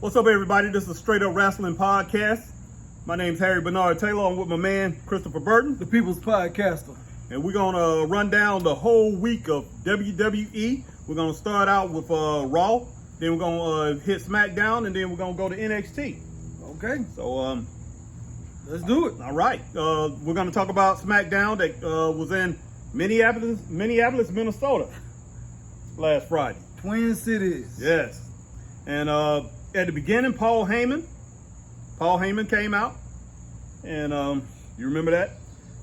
What's up, everybody? This is Straight Up Wrestling Podcast. My name's Harry Bernard Taylor. I'm with my man, Christopher Burton. The People's Podcaster. And we're going to run down the whole week of WWE. We're going to start out with Raw. Then we're going to hit SmackDown. And then we're going to go to NXT. Okay. So, let's do it. All right. We're going to talk about SmackDown that was in Minneapolis, Minnesota last Friday. Twin Cities. Yes. And at the beginning, Paul Heyman came out. And you remember that?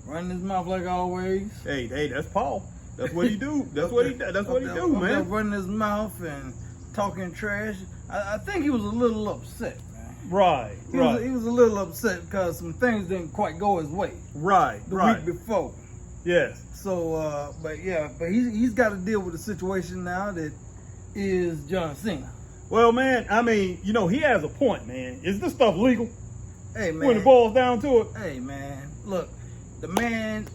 Running his mouth like always. Hey, that's Paul. That's what he do. That's what he do, man. Running his mouth and talking trash. I think he was a little upset, man. Right. He was a little upset because some things didn't quite go his way. Right. The week before. Yes. So, but he's got to deal with the situation now that is John Cena. Well, man, I mean, he has a point, man. Is this stuff legal? Hey, man. When it boils down to it. Hey, man. Look, the man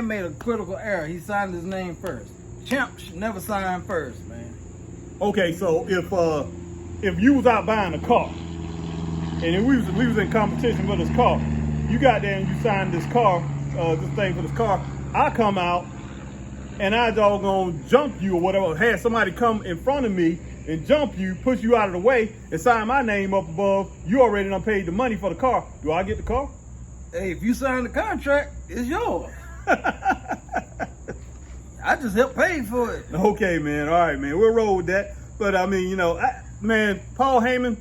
made a critical error. He signed his name first. Champ should never sign first, man. Okay, so if you was out buying a car, and we was in competition with this car, you got there and you signed this car, this thing for this car. I come out and I doggone jump you or whatever. Had somebody come in front of me and jump you, push you out of the way, and sign my name up above. You already done paid the money for the car. Do I get the car? Hey, if you sign the contract, it's yours. I just helped pay for it. Okay, man. All right, man. We'll roll with that. But I mean, Paul Heyman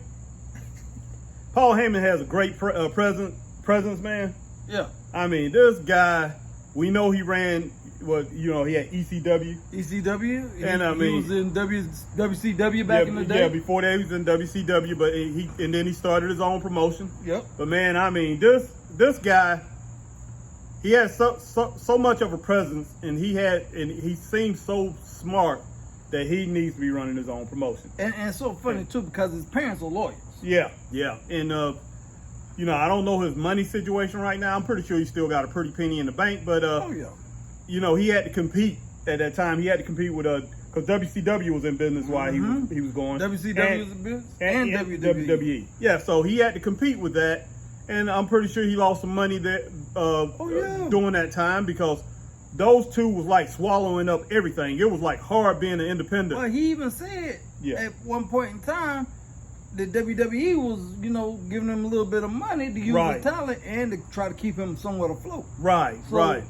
has a great presence, man. Yeah. I mean, this guy, we know he ran. He had ECW. ECW, and he was in WCW back in the day. Yeah, before that he was in WCW, but then he started his own promotion. Yep. But man, I mean, this guy, he has so much of a presence, and he seems so smart that he needs to be running his own promotion. And it's so funny too because his parents are lawyers. Yeah, and I don't know his money situation right now. I'm pretty sure he still got a pretty penny in the bank, but he had to compete at that time. He had to compete with because WCW was in business while he was going. WCW was in business and WWE. Yeah, so he had to compete with that, and I'm pretty sure he lost some money there during that time because those two was like swallowing up everything. It was like hard being an independent. Well, he even said at one point in time that WWE was, giving him a little bit of money to use his talent and to try to keep him somewhat afloat. Right.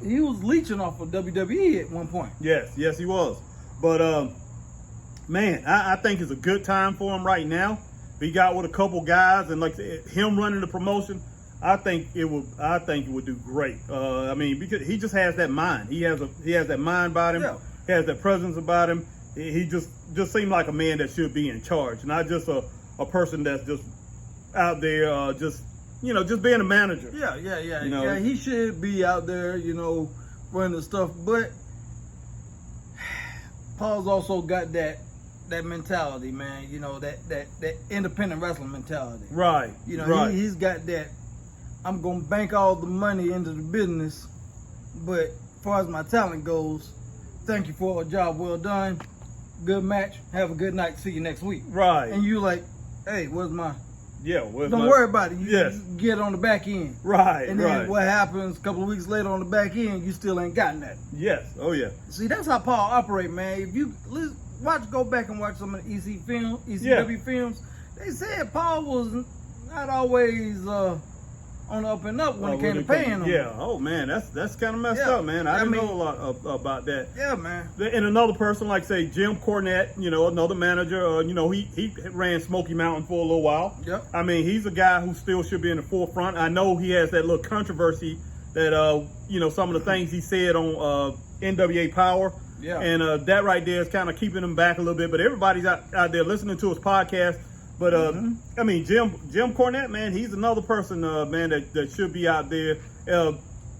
He was leeching off of WWE at one point. Yes, he was. But man, I think it's a good time for him right now. He got with a couple guys, and like him running the promotion, I think it would do great. I mean, because he just has that mind. He has that mind about him. Yeah. He has that presence about him. He just seemed like a man that should be in charge, not just a person that's just out there, just being a manager. Yeah. Yeah, he should be out there, running the stuff. But Paul's also got that mentality, man. That independent wrestling mentality. Right. He's got that. I'm gonna bank all the money into the business, but as far as my talent goes, thank you for a job well done. Good match. Have a good night. See you next week. Right. And you like, hey, where's my? Yeah. Don't worry about it. You get on the back end. Right. And then what happens a couple of weeks later on the back end, you still ain't gotten that. Yes. Oh yeah. See, that's how Paul operate, man. If you go back and watch some of the ECW films, they said Paul was not always on the up and up when it came to paying him. Yeah. Oh man, that's kind of messed up, man. I didn't know a lot about that. Yeah, man. And another person like say Jim Cornett, another manager, he ran Smoky Mountain for a little while. Yep. I mean, he's a guy who still should be in the forefront. I know he has that little controversy that some of the things he said on NWA Power. Yeah. And that right there is kind of keeping him back a little bit. But everybody's out there listening to his podcast. But I mean, Jim Cornette, man, he's another person, man, that should be out there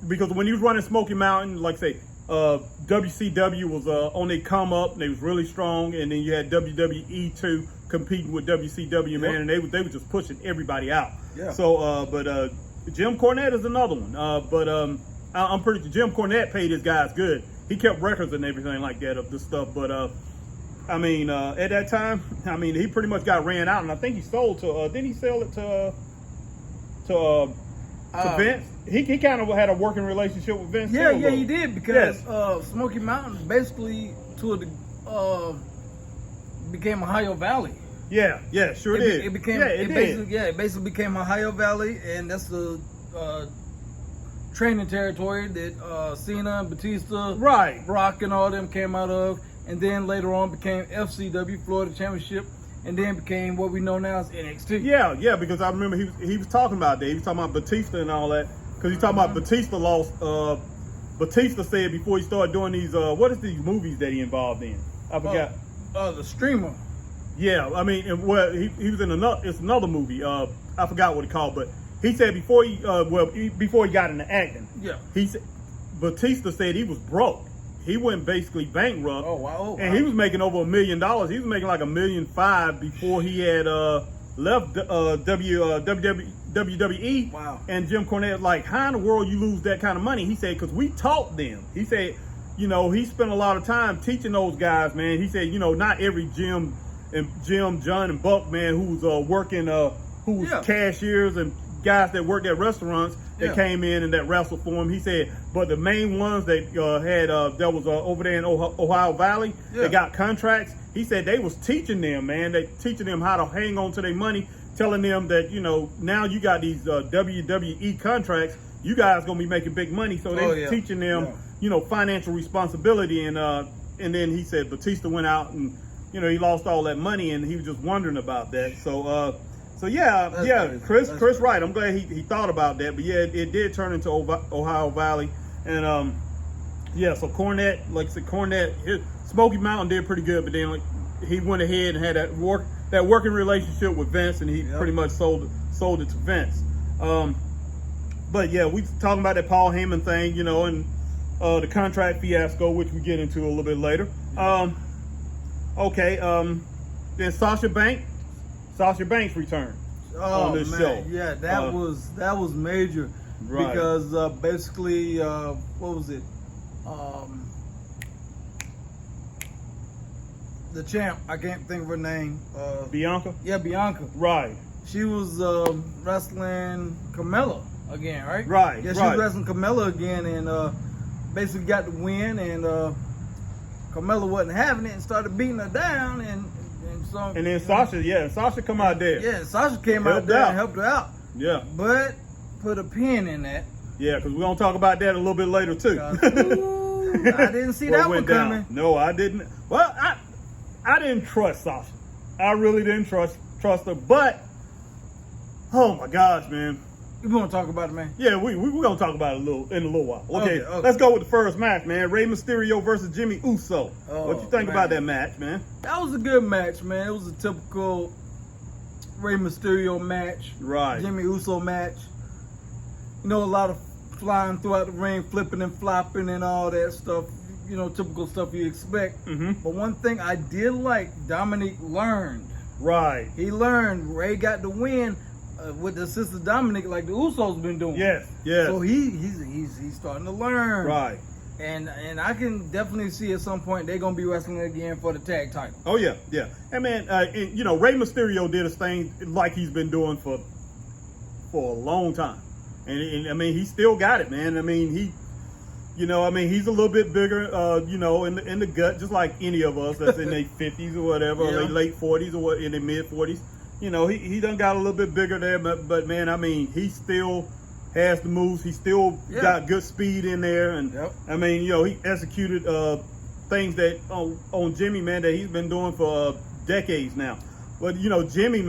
because when he was running Smoky Mountain, like say, WCW was on their come up, and they was really strong, and then you had WWE too competing with WCW, man, and they were just pushing everybody out. Yeah. So, but Jim Cornette is another one. But I'm pretty sure Jim Cornette paid his guys good. He kept records and everything like that of this stuff. But I mean, at that time, I mean, he pretty much got ran out, and I think he sold to. Didn't he sell it to Vince? He kind of had a working relationship with Vince. Yeah, he did, because Smoky Mountain basically became Ohio Valley. Yeah, sure did. It basically became Ohio Valley, and that's the training territory that Cena and Batista, Brock, and all them came out of, and then later on became FCW, Florida Championship, and then became what we know now as NXT. Yeah, because I remember he was talking about that. He was talking about Batista and all that, because he's talking about Batista lost. Batista said before he started doing these, what is these movies that he involved in? I forgot. The Streamer. Yeah, I mean, he was in another movie. I forgot what it called, but he said before he got into acting. Yeah. Batista said he was broke. He went basically bankrupt. Oh wow! And he was making over $1 million. He was making like $1.5 million before he had left WWE. Wow! And Jim Cornette, like, how in the world you lose that kind of money? He said, because we taught them. He said, he spent a lot of time teaching those guys, man. He said, not every Jim, John, and Buck, man, who's working, who's cashiers and guys that worked at restaurants that came in and that wrestled for him. He said, but the main ones that that was over there in Ohio Valley, that got contracts. He said they was teaching them, man. They teaching them how to hang on to their money, telling them that now you got these WWE contracts. You guys gonna be making big money, so they teaching them financial responsibility. And then he said Batista went out and he lost all that money, and he was just wondering about that. So Chris, right. I'm glad he thought about that. But yeah, it did turn into Ohio Valley, and so Cornette, like I said, Smoky Mountain did pretty good, but then he went ahead and had that working relationship with Vince, and he pretty much sold it to Vince. But yeah, we talking about that Paul Heyman thing, and the contract fiasco, which we get into a little bit later. Then Sasha Banks returned on this show. Yeah, that was major, because basically, what was it? The champ, I can't think of her name. Bianca? Yeah, Bianca. Right. She was wrestling Carmella again, right? Right. Yeah, she was wrestling Carmella again, and basically got the win, and Carmella wasn't having it and started beating her down, and then Sasha come out there. Yeah, Sasha came out there and helped her out. Yeah. But put a pin in that. Yeah, because we're going to talk about that a little bit later, too. I didn't see that one coming. Down. No, I didn't. Well, I didn't trust Sasha. I really didn't trust her. But, oh my gosh, man. You want to talk about it, man? Yeah, we're going to talk about it in a little while. Okay, let's go with the first match, man. Rey Mysterio versus Jimmy Uso. What you think about that match, man? That was a good match, man. It was a typical Rey Mysterio match. Right. Jimmy Uso match. A lot of flying throughout the ring, flipping and flopping and all that stuff. Typical stuff you expect. Mm-hmm. But one thing I did like, Dominic learned. Right. He learned. Rey got the win. With the assist of Dominic, like the Usos been doing. Yes. So he's starting to learn. Right. And I can definitely see at some point they're gonna be wrestling again for the tag title. Oh yeah. And man, Rey Mysterio did his thing like he's been doing for a long time, and I mean he still got it, man. I mean he's a little bit bigger, in the gut, just like any of us that's in their 50s or whatever, or their late 40s or in their mid 40s. He done got a little bit bigger there, but man, I mean, he still has the moves. He still got good speed in there, and I mean, he executed things that on Jimmy, man, that he's been doing for decades now. But Jimmy,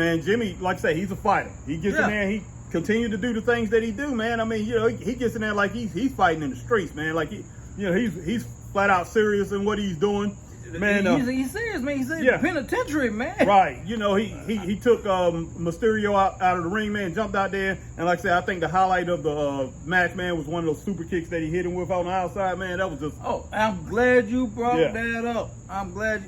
like I say, he's a fighter. He gets in there, and he continue to do the things that he do, man. I mean, he gets in there like he's fighting in the streets, man. Like he's flat out serious in what he's doing. Man, he's serious, man. He's in the penitentiary, man. Right. He took Mysterio out of the ring, man, jumped out there. And like I said, I think the highlight of the match, man, was one of those super kicks that he hit him with on the outside, man. That was just... Oh, I'm glad you brought that up. I'm glad...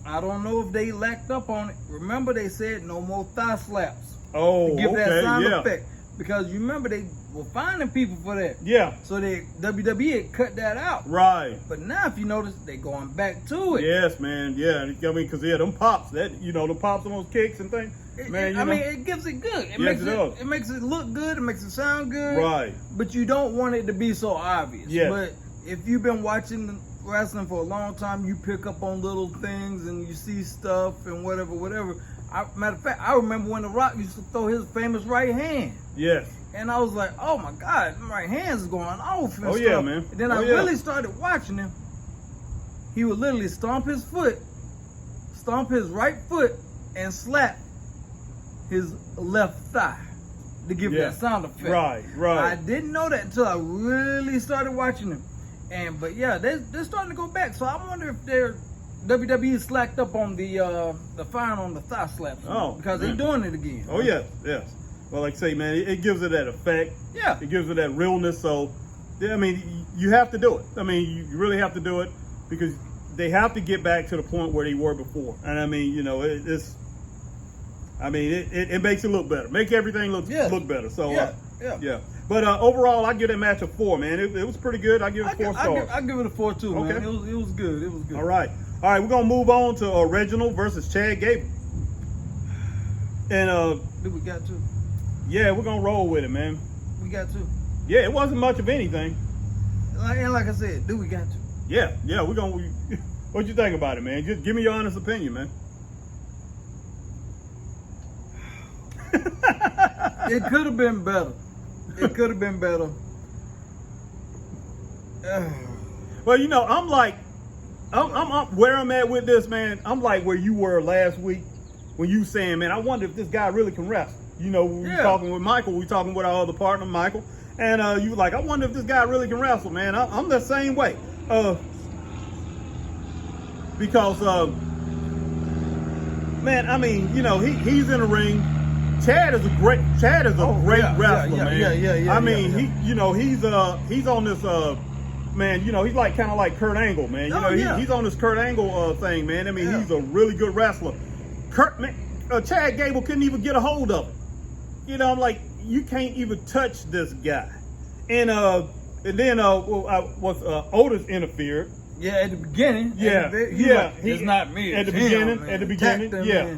I don't know if they lacked up on it. Remember, they said no more thigh slaps. Oh, to give that sound effect. Because you remember they were finding people for that. Yeah. So WWE had cut that out. Right. But now, if you notice, they're going back to it. Yes, man. Yeah. I mean, because them pops, the pops on those kicks and things. Man, I mean, it gives it good. It makes it look good. It makes it sound good. Right. But you don't want it to be so obvious. Yeah. But if you've been watching wrestling for a long time, you pick up on little things and you see stuff and whatever. Matter of fact, I remember when The Rock used to throw his famous right hand. Yes. And I was like, oh my God, my right hand's going off. And stuff. Yeah, man. And then I really started watching him. He would literally stomp his right foot, and slap his left thigh to give that sound effect. Right. I didn't know that until I really started watching him. But yeah, they're starting to go back. So I wonder if WWE slacked up on the fine on the thigh slaps. Oh, because they're doing it again. Oh yes. Well, like I say, man, it gives it that effect. Yeah. It gives it that realness. So, I mean, you have to do it. I mean, you really have to do it because they have to get back to the point where they were before. And I mean, it makes it look better. Make everything look better. So, yeah. But overall, I give that match a 4, man. It was pretty good. I give it 4 stars. I give it a 4 too, man. It was good. It was good. All right, we're gonna move on to Reginald versus Chad Gable. And do we got to? Yeah, we're gonna roll with it, man. We got to. Yeah, it wasn't much of anything. Like I said, do we got to? Yeah, we're gonna. What you think about it, man? Just give me your honest opinion, man. It could have been better. Well, I'm where I'm at with this, man. I'm like where you were last week when you saying, man, I wonder if this guy really can wrestle. We were talking with Michael. We talking with our other partner, Michael, and you were like, I wonder if this guy really can wrestle, man. I'm the same way, because man, I mean, he's in the ring. Chad is a great wrestler, man. Yeah. I mean, he's on this man. He's like kind of like Kurt Angle, man. He's on this Kurt Angle thing, man. I mean, he's a really good wrestler. Chad Gable couldn't even get a hold of it. I'm like, you can't even touch this guy. And then Otis interfered. Yeah, at the beginning. It's not me. At the beginning. Yeah.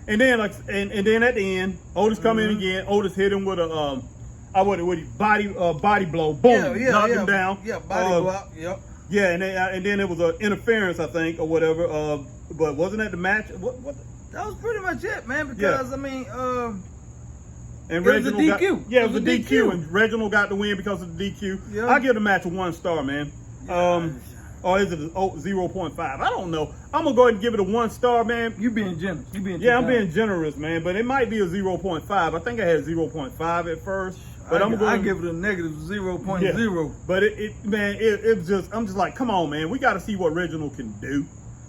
And then and then at the end, Otis come in again. Otis hit him with a body blow. Boom, knocked him down. Yeah, body blow. Yep. Yeah, and then it was an interference, I think, or whatever. But wasn't that the match? What? That was pretty much it, man. Because I mean, and it was a DQ. It was a DQ, and Reginald got the win because of the DQ. Yeah. I give the match a 1 star, man. Or is it 0.5? I don't know. I'm gonna go ahead and give it a 1 star, man. You being generous. I'm being generous, man. But it might be a 0.5. I think I had 0.5 at first. But I give it a negative 0.0. Yeah. But it's just, I'm just like, come on, man. We got to see what Reginald can do.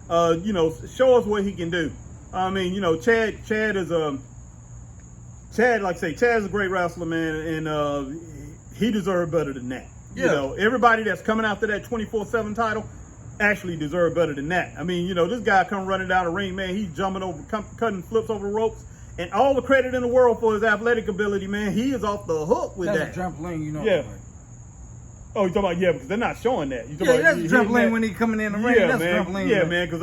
Show us what he can do. I mean, Chad is Chad, like I say, Chad's a great wrestler, man, and he deserved better than that. Yeah. Everybody that's coming after that 24/7 title actually deserved better than that. I mean, this guy come running down the ring, man. He's jumping over, cutting flips over ropes, and all the credit in the world for his athletic ability, man. He is off the hook with that. That's a trampoline, Yeah. Oh, you talking about, because they're not showing that. That's a trampoline when he coming in the ring. Yeah, that's man. A trampoline. Yeah, man, because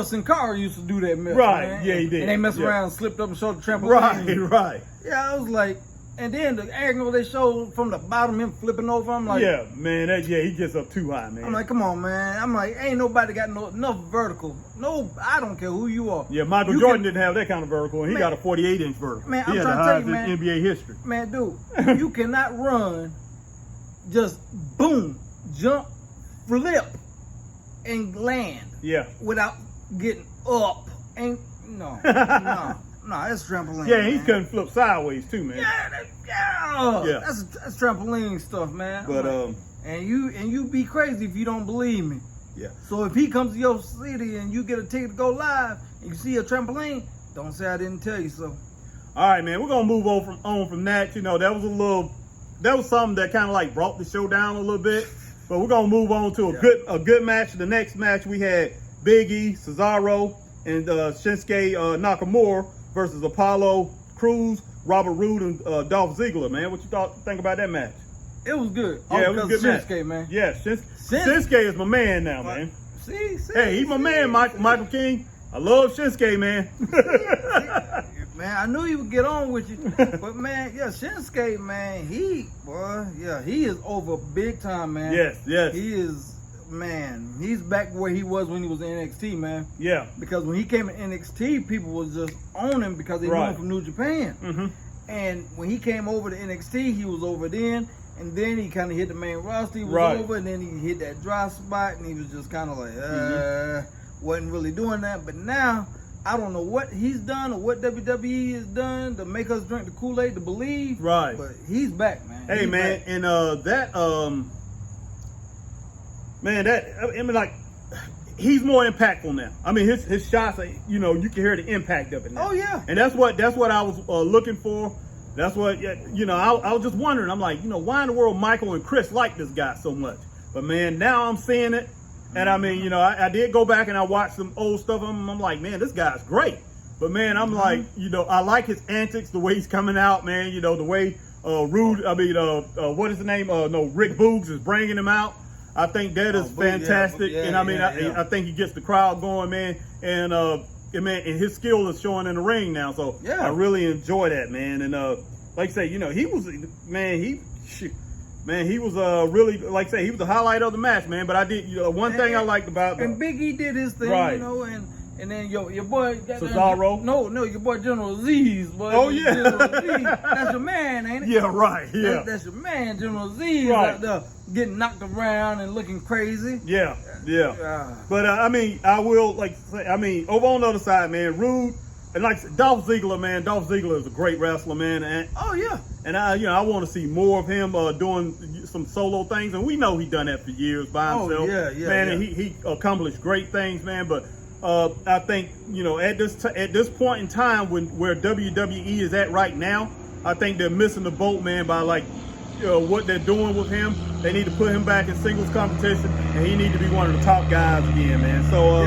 Sin Cara used to do that mess. Right, man. Yeah, he did. And they messed around and slipped up and showed the trampoline. Right. Yeah, I was like, and then the angle they showed from the bottom, him flipping over, I'm like, yeah, man, he gets up too high, man. I'm like, come on, man. I'm like, ain't nobody got enough vertical. No, I don't care who you are. Yeah, Michael Jordan didn't have that kind of vertical, and he got a 48-inch vertical. Man, I'm trying to tell you, man. In NBA history. Man, dude, you cannot run, just boom, jump, flip, and land. Yeah. Without getting up. No, that's trampoline. Yeah, he couldn't flip sideways too, man. Yeah. That's trampoline stuff, man. But and you be crazy if you don't believe me. Yeah. So if he comes to your city and you get a ticket to go live and you see a trampoline, don't say I didn't tell you so. All right, man. We're gonna move on from that. That was something that kind of like brought the show down a little bit. But we're gonna move on to a good match. The next match we had Big E, Cesaro, and Shinsuke Nakamura versus Apollo Cruz, Robert Roode, and Dolph Ziggler, man. What you think about that match? It was good. Yeah, it was a good match. Shinsuke, man. Yeah, Shinsuke is my man now, man. Hey, he's my man, Michael King. I love Shinsuke, man. Man, I knew he would get on with you. But, man, yeah, Shinsuke, man, he is over big time, man. Yes. He is, man, he's back where he was when he was in NXT, man. Yeah. Because when he came in NXT, people was just on him because they knew him from New Japan. Mm-hmm. And when he came over to NXT, he was over then. And then he kind of hit the main roster. He was over, and then he hit that dry spot, and he was just kind of like, wasn't really doing that. But now, I don't know what he's done or what WWE has done to make us drink the Kool-Aid to believe. Right. But he's back, man. Hey, man, back. And like, he's more impactful now. I mean, his shots, you can hear the impact of it now. Oh, yeah. And that's what I was looking for. That's what, I was just wondering. I'm like, why in the world Michael and Chris like this guy so much? But, man, now I'm seeing it. And, I mean, I did go back and I watched some old stuff. I'm like, man, this guy's great. But, man, I'm like, I like his antics, the way he's coming out, man. The way what is the name? Rick Boogs is bringing him out. I think that is fantastic. And, I mean, I think he gets the crowd going, man. And, man, and his skill is showing in the ring now, so I really enjoy that, man. And like I say, he was, man, he was really, like I say, he was the highlight of the match, man. But I did, one thing I liked about and Big E did his thing, and then your boy Cesaro. No, your boy General Z's, boy. Oh yeah, General Z, that's your man, ain't it? Yeah, right. Yeah, that's your man, General Z, out there getting knocked around and looking crazy. Yeah. But I mean, I will over on the other side, man, Rude and like Dolph Ziggler, man. Dolph Ziggler is a great wrestler, man. And I want to see more of him doing some solo things, and we know he done that for years by himself. Man, and he accomplished great things, man. But I think at this point in time where WWE is at right now, I think they're missing the boat, man, by what they're doing with him. They need to put him back in singles competition, and he need to be one of the top guys again, man. So,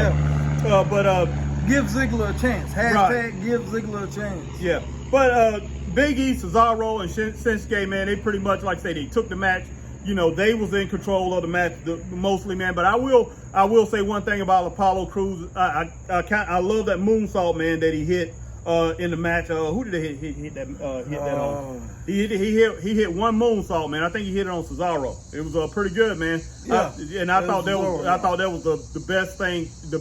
give Ziggler a chance. Hashtag give Ziggler a chance. Yeah, but Big E, Cesaro, and Shinsuke, man, they pretty much, like I say, they took the match. They was in control of the match mostly, man. But I will say one thing about Apollo Crews. I love that moonsault, man, that he hit in the match. Who did he hit that on? He hit one moonsault, man. I think he hit it on Cesaro. It was pretty good, man. Yeah. I thought that was the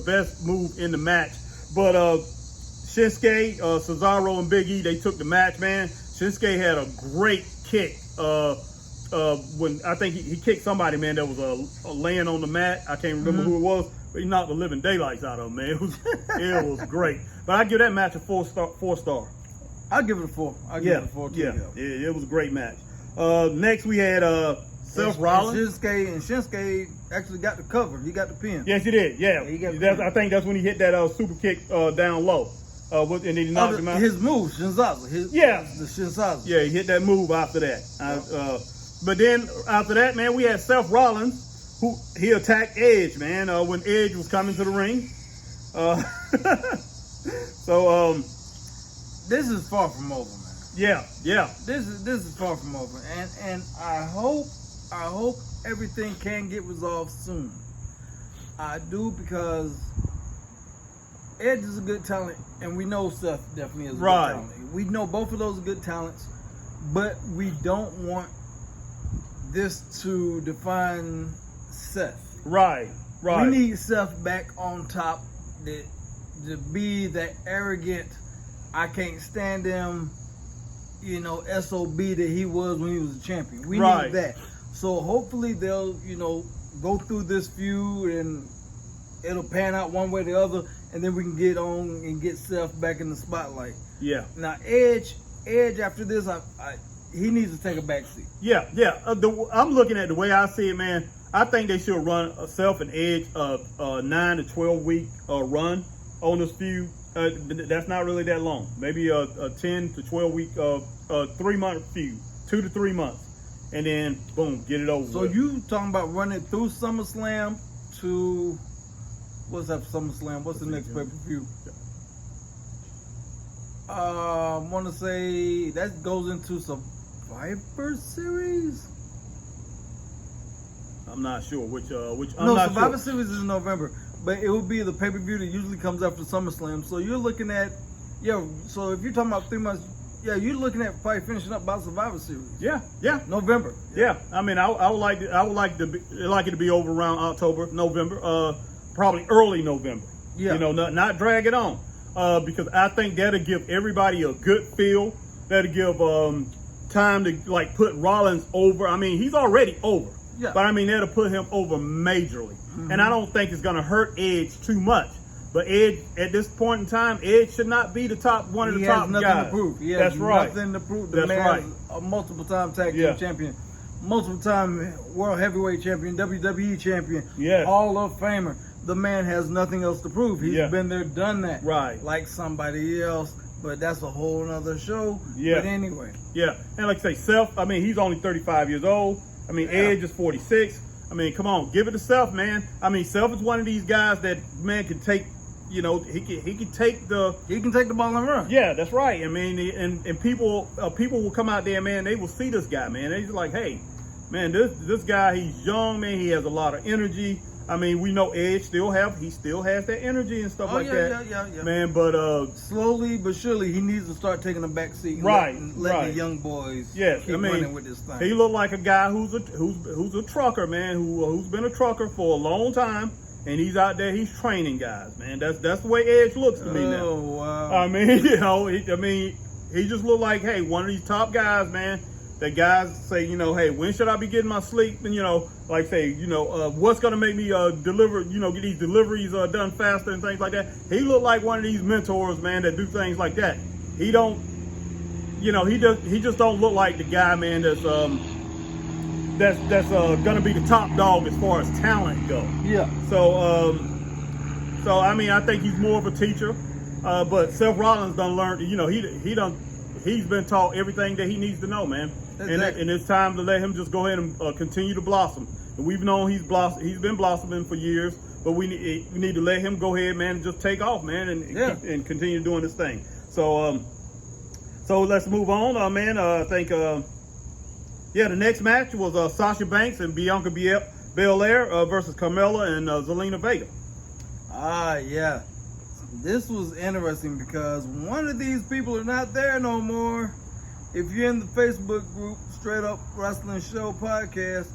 best move in the match. But Shinsuke, Cesaro, and Big E, they took the match, man. Shinsuke had a great kick. When I think he kicked somebody, man, that was laying on the mat. I can't remember who it was, but he knocked the living daylights out of him, man. It was great. But I give that match a 4 star. I'll give it a 4. I'll give it a 4 too. Yeah, it was a great match. Next we had Seth Rollins. Shinsuke actually got the cover. He got the pin. Yes, he did. Yeah, I think that's when he hit that super kick down low. And then he knocked him out. His move, Shinzaza. The Shinzaza. Yeah, he hit that move after that. But then after that, man, we had Seth Rollins, who he attacked Edge, man, when Edge was coming to the ring. So this is far from over, man. Yeah. This is far from over, and I hope everything can get resolved soon. I do, because Edge is a good talent, and we know Seth definitely is a good talent. We know both of those are good talents, but we don't want this to define Seth. Right. We need Seth back on top, to be that arrogant, I can't stand him, SOB that he was when he was a champion. We need that. So hopefully they'll, go through this feud and it'll pan out one way or the other, and then we can get on and get Seth back in the spotlight. Yeah. Now Edge after this, he needs to take a back seat. Yeah. I'm looking at the way I see it, man. I think they should run Seth and Edge a 9 to 12 week run on this feud. That's not really that long. Maybe a 10 to 12 week 3-month feud, 2 to 3 months, and then boom, get it over with. So you talking about running through SummerSlam to what's after SummerSlam? What's the next pay-per-view? want to say that goes into Survivor Series. I'm not sure which. Survivor Series is in November, but it will be the pay-per-view that usually comes after SummerSlam. So you're looking at, so if you're talking about 3 months, you're looking at probably finishing up by Survivor Series. Yeah. November. Yeah. I mean, I would like it to be over around October, November, probably early November. Yeah. You know, not drag it on, because I think that'll give everybody a good feel. That'll give time to like put Rollins over. I mean, he's already over. Yeah. But I mean, that'll put him over majorly. Mm-hmm. And I don't think it's going to hurt Edge too much. But Edge, at this point in time, Edge should not be the top one of the top guys. He has nothing to prove. He has nothing to prove. The That's man's a multiple-time tag team champion, multiple-time world heavyweight champion, WWE champion, Hall of Famer. The man has nothing else to prove. He's been there, done that. Right. Like somebody else. But that's a whole other show. Yeah. But anyway. Yeah. And like I say, Seth, I mean, he's only 35 years old. I mean, Edge is 46. I mean, come on, give it to Seth, man. I mean, Seth is one of these guys that man can take. You know, he can take the ball and run. Yeah, that's right. I mean, and people will come out there, man. They will see this guy, man. They're like, hey, man, this guy, he's young, man. He has a lot of energy. I mean, we know Edge still has that enery and stuff like that. Yeah. Man, but slowly but surely he needs to start taking a back seat. And let the young boys keep running with this thing. He looked like a guy who's a trucker, man, who's been a trucker for a long time. And he's out there, he's training guys, man. That's the way Edge looks to me now. Oh, wow. I mean, he just looked like, hey, one of these top guys, man. That guys say, hey, when should I be getting my sleep? And, like say, what's going to make me deliver, get these deliveries done faster and things like that. He looked like one of these mentors, man, that do things like that. He don't, he just don't look like the guy, man, that's gonna be the top dog as far as talent goes. Yeah. So I mean, I think he's more of a teacher. But Seth Rollins done learned. He's been taught everything that he needs to know, man. Exactly. And it's time to let him just go ahead and continue to blossom. And we've known he's been blossoming for years, but we need to let him go ahead, man, and just take off, man, and continue doing this thing. So let's move on, man. I think. The next match was Sasha Banks and Bianca Belair versus Carmella and Zelina Vega. Yeah. This was interesting because one of these people are not there no more. If you're in the Facebook group, Straight Up Wrestling Show Podcast,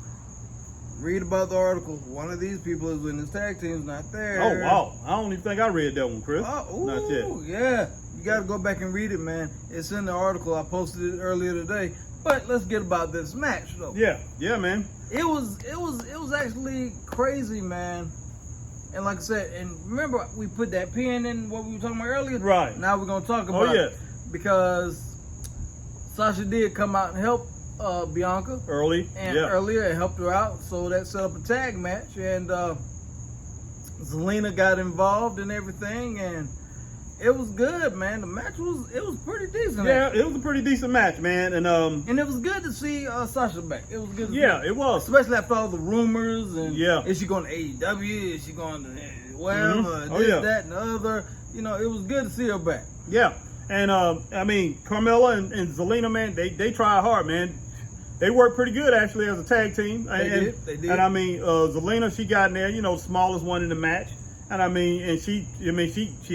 read about the article. One of these people is in this tag team's not there. Oh, wow. I don't even think I read that one, Chris. Not yet. Yeah. You got to go back and read it, man. It's in the article. I posted it earlier today. But let's get about this match, though. Yeah, man. It was actually crazy, man. And like I said, and remember we put that pin in what we were talking about earlier. Right. Now we're gonna talk about it because Sasha did come out and help Bianca earlier and helped her out, so that set up a tag match, and Zelina got involved and everything, and it was good, man. The match was pretty decent. Yeah, it was a pretty decent match, man, and it was good to see Sasha back. It was good. To see it was, especially after all the rumors and is she going to AEW? Is she going to that, and the other? It was good to see her back. Yeah, and I mean, Carmella and Zelina, man, they tried hard, man. They worked pretty good actually as a tag team. They did. And I mean, Zelina, she got in there, smallest one in the match. And I mean, and she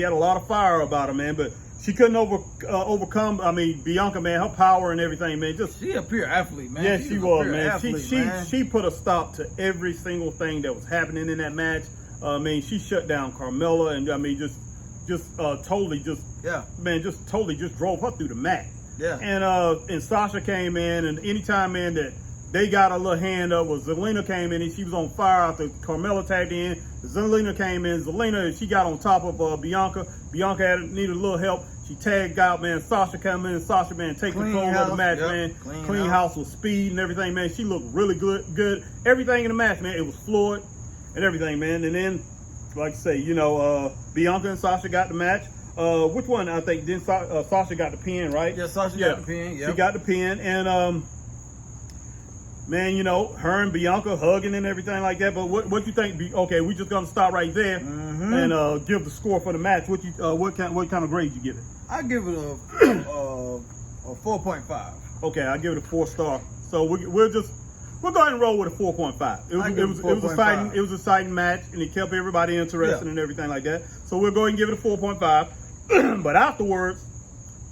had a lot of fire about her, man, but she couldn't overcome. I mean, Bianca, man, her power and everything, man. She a pure athlete, man. Yeah, she was, man. She put a stop to every single thing that was happening in that match. I mean, she shut down Carmella, and I mean, totally drove her through the mat. Yeah. And Sasha came in, and anytime, man, that they got a little hand up, was Zelina came in and she was on fire after Carmella tagged in. Zelina came in. Zelina, she got on top of Bianca. Bianca needed a little help. She tagged out, man. Sasha come in. Sasha, man, take control of the match, man. Clean house with speed and everything, man. She looked really good. Everything in the match, man, it was fluid and everything, man. And then, like I say, Bianca and Sasha got the match. Which one? I think then Sasha got the pin, right? Yeah, Sasha got the pin. Yeah, she got the pin, and she got the pin, and. She got the pin, and Sasha got the pin. She got the pin, and Sasha got the pin. Right? Yeah, Sasha got the pin. Yeah, Sasha got the pin. Yeah, Sasha got the pin. man, you know, her and Bianca hugging and everything like that. But what you think? Okay, we just gonna stop right there and give the score for the match. What kind of grade you give it? I give it a 4.5. Okay, I give it a 4-star. So we'll go ahead and roll with a 4.5. It was a exciting match, and it kept everybody interested and everything like that. So we'll go ahead and give it a 4.5. But afterwards,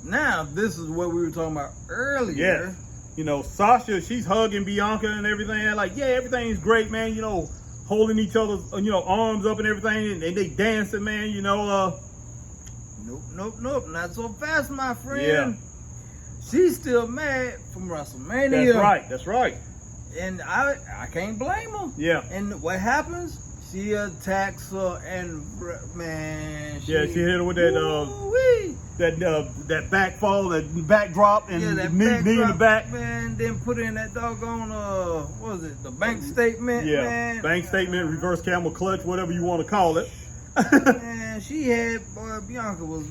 now this is what we were talking about earlier. Yes. You know, Sasha, she's hugging Bianca and everything. Like, yeah, everything's great, man. You know, holding each other's, arms up and everything, and they dancing, man. You know, Nope, not so fast, my friend. Yeah. She's still mad from WrestleMania. That's right. And I can't blame her. Yeah. And what happens? She attacks her, and man, she hit her with that back fall, that back drop, and knee in the back. Man, then put in that doggone what was it? The bank statement. Yeah, man. Bank statement, reverse camel clutch, whatever you want to call it. Man, she had Bianca was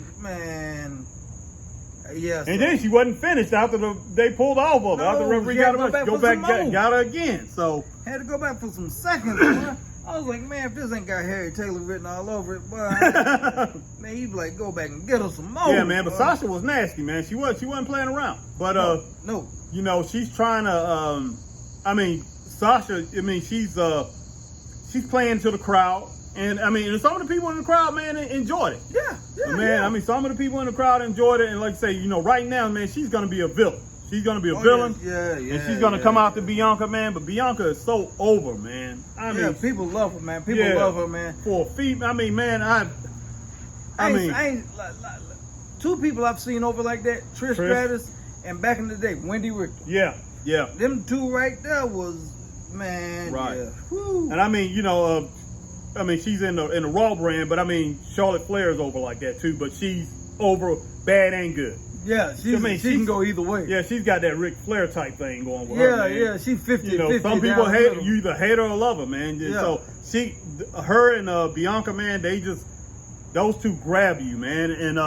yes. And then she wasn't finished after they pulled off of her. After the referee got her, got her again. So had to go back for some seconds. I was like, man, if this ain't got Harry Taylor written all over it, boy, man, you'd be like, go back and get her some more. Yeah, man, but Sasha was nasty, man. She wasn't playing around. But no. You know, she's trying to Sasha, she's playing to the crowd. And some of the people in the crowd, man, enjoyed it. Yeah, Man, some of the people in the crowd enjoyed it. And like I say, right now, man, she's gonna be a villain. She's gonna be a villain. Yeah. And she's gonna come after Bianca, man. But Bianca is so over, man. People love her, man. People love her, man. For a feat, man, two people I've seen over like that: Trish Stratus, and back in the day, Wendy Richter. Yeah. Them two right there was, man. Right. Yeah. Woo. And she's in the Raw brand, but Charlotte Flair is over like that too. But she's over bad and good. Yeah, she can go either way. Yeah, she's got that Ric Flair type thing going with her. Yeah, she's 50-50. Some people you either hate her or love her, man. So her and Bianca, man, those two grab you, man. And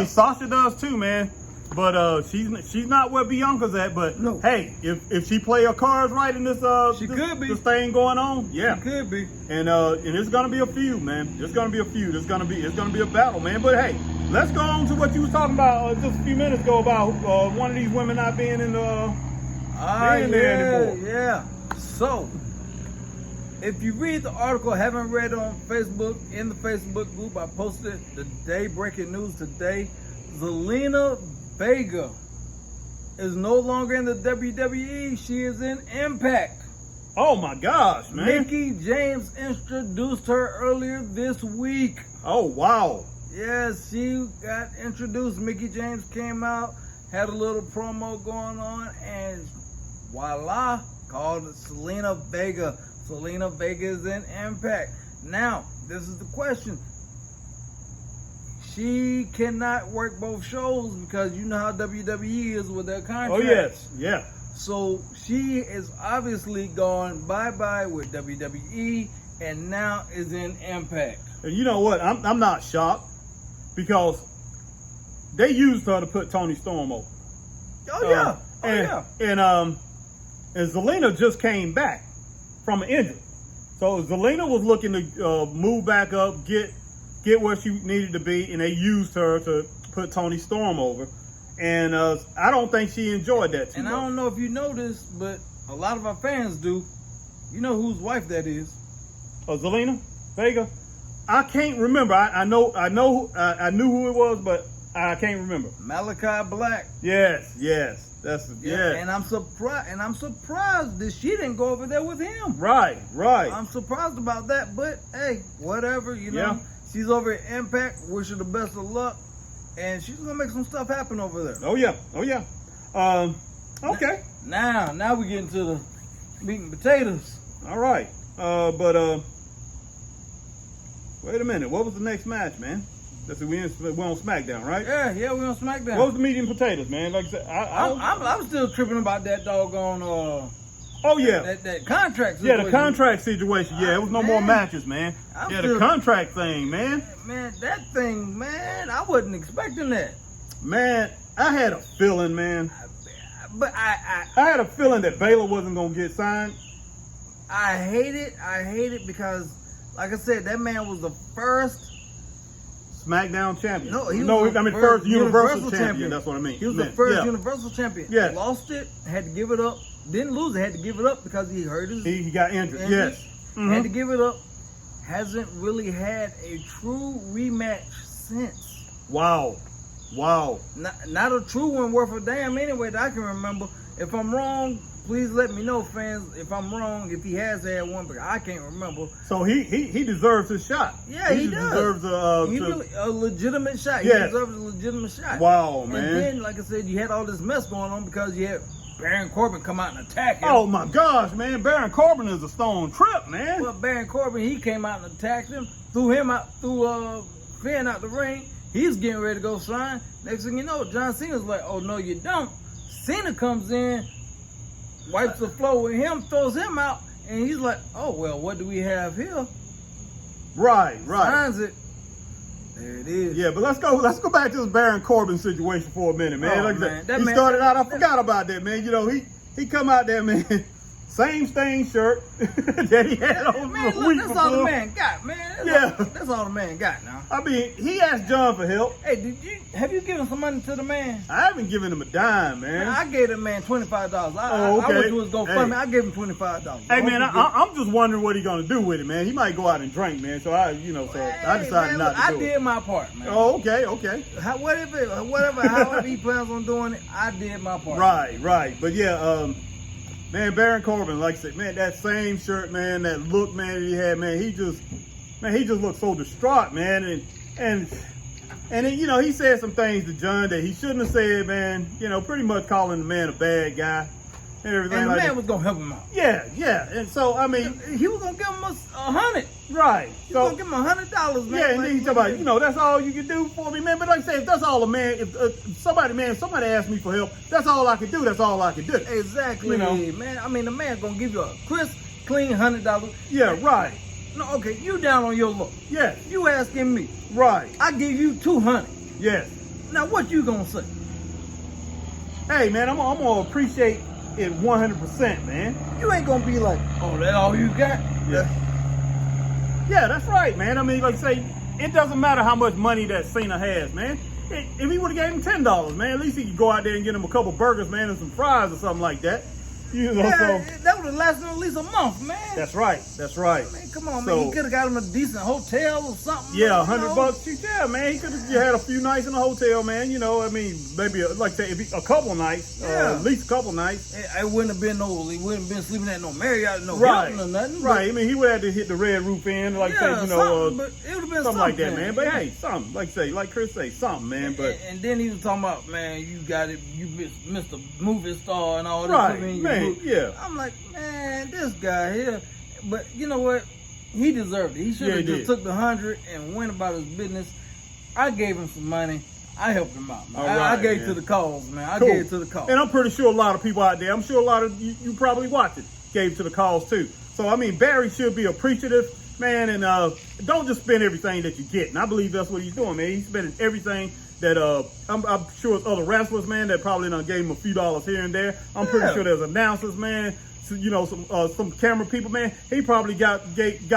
Sasha does too, man. But she's not where Bianca's at. But hey, if she play her cards right in this this thing going on, she could be. And it's gonna be a feud, man. It's gonna be a feud. It's gonna be a battle, man. But hey, let's go on to what you was talking about just a few minutes ago about one of these women not being in there anymore. Yeah. So, if you read the article, haven't read it on Facebook, in the Facebook group, I posted the day breaking news today. Selena Vega is no longer in the WWE. She is in Impact. Oh my gosh, man. Mickie James introduced her earlier this week. Oh, wow. Yes, she got introduced. Mickie James came out, had a little promo going on, and voila, called Selena Vega. Selena Vega is in Impact. Now, this is the question. She cannot work both shows because you know how WWE is with their contracts. Oh, yes. Yeah. So she is obviously gone bye-bye with WWE and now is in Impact. And you know what? I'm not shocked because they used her to put Toni Storm over. Oh, yeah. And Zelina just came back from an injury. So Zelina was looking to move back up, get where she needed to be, and they used her to put Toni Storm over. And I don't think she enjoyed that too much. I don't know if you know this, but a lot of our fans do. You know whose wife that is? Zelina Vega. I can't remember. I knew who it was, but I can't remember. Malachi Black. Yes. And I'm surprised that she didn't go over there with him. Right. I'm surprised about that, but hey, whatever, you know. Yeah. She's over at Impact. Wish her the best of luck. And she's gonna make some stuff happen over there. Oh yeah. Okay. Now we get into the meat and potatoes. All right. Wait a minute. What was the next match, man? We're on SmackDown, right? Yeah, we're on SmackDown. What was the meat and potatoes, man? Like I said, I'm still tripping about that doggone oh yeah, that contract situation. Yeah, the contract situation. Yeah, it was no more matches, man. The contract thing, man. Man, that thing, man, I wasn't expecting that. Man, I had a feeling, man. But I had a feeling that Baylor wasn't gonna get signed. I hate it because, like I said, that man was the first SmackDown champion. First Universal champion. That's what I mean. He was the first Universal champion. Yeah. Lost it, had to give it up. Didn't lose it, had to give it up because he hurt his. He got injured. Yes. Mm-hmm. Had to give it up. Hasn't really had a true rematch since. Wow. Not a true one worth a damn anyway that I can remember. If I'm wrong, please let me know, fans. If I'm wrong, if he has had one, but I can't remember. So he deserves his shot. Yeah, he does. Deserves a legitimate shot. He deserves a legitimate shot. Wow, man. And then, like I said, you had all this mess going on because you had Baron Corbin come out and attack him. Oh my gosh, man! Baron Corbin is a stone trip, man. Well, Baron Corbin, he came out and attacked him, threw Finn out the ring. He's getting ready to go sign. Next thing you know, John Cena's like, "Oh no, you don't." Cena comes in, wipes the floor with him, throws him out, and he's like, "Oh well, what do we have here?" Right. Signs it. There it is. Yeah, but let's go back to this Baron Corbin situation for a minute, man. He started out, I forgot about that, man. You know, he come out there, man. Same stained shirt that he had on man, the look, week that's before. all the man got, man. That's all the man got now. I mean, he asked John for help. Hey, have you given some money to the man? I haven't given him a dime, man. I gave the man $25. I went to his GoFundMe. I gave him $25. Hey, man, I'm just wondering what he's gonna do with it, man. He might go out and drink, man. So I decided not to do it. I did my part, man. Oh, okay. However he plans on doing it, I did my part. Right. But yeah, man, Baron Corbin, like I said, man, that same shirt, man, that look, man, that he had, man, he just looked so distraught, man, and then, you know, he said some things to John that he shouldn't have said, man, you know, pretty much calling the man a bad guy and everything. And the like man that. was gonna help him out. Yeah, and so I mean, he was gonna give him $100. Right. He was gonna give him $100, man. Yeah, and then he talk about, you know, that's all you can do for me, man. But like I say, if that's all a man, if somebody asked me for help, that's all I can do. That's all I can do. Exactly, you know? Man. I mean, the man's gonna give you a crisp, clean $100. Yeah, right. No, okay, you down on your luck. Yeah. You asking me. Right. I give you $200. Yes. Now what you gonna say? Hey, man, I'm gonna appreciate it 100%, man. You ain't gonna be like, oh, that all you got? Yeah, that's right, man. I mean, like I say, it doesn't matter how much money that Cena has, man. If he would have gave him $10, man, at least he could go out there and get him a couple burgers, man, and some fries or something like that. You know, yeah, that would have lasted at least a month, man. That's right. I mean, come on, man. He could have got him a decent hotel or something. Yeah, $100. Yeah, man. He could have had a few nights in a hotel, man. You know, I mean, maybe like say a couple nights, at least a couple nights. It wouldn't have been he wouldn't have been sleeping at no Marriott, no Hilton or nothing. Right. I mean, he would have to hit the red roof in, like say, you know, but it would have been something like that, man. But hey, something like Chris say, something, man. But and then he was talking about, man, you got it, you Mr. Movie Star and all this. Right, man. Yeah. I'm like, man, this guy here. But you know what? He deserved it. He should have just took the 100 and went about his business. I gave him some money. I helped him out, man. I gave to the cause, man. I gave to the cause. And I'm pretty sure a lot of people out there, I'm sure a lot of you probably watch it, gave to the cause too. So, I mean, Barry should be appreciative, man, and don't just spend everything that you get. And I believe that's what he's doing, man. He's spending everything that I'm sure it's other wrestlers, man, that probably done gave him a few dollars here and there. I'm pretty sure there's announcers, man. You know, some camera people, man. He probably got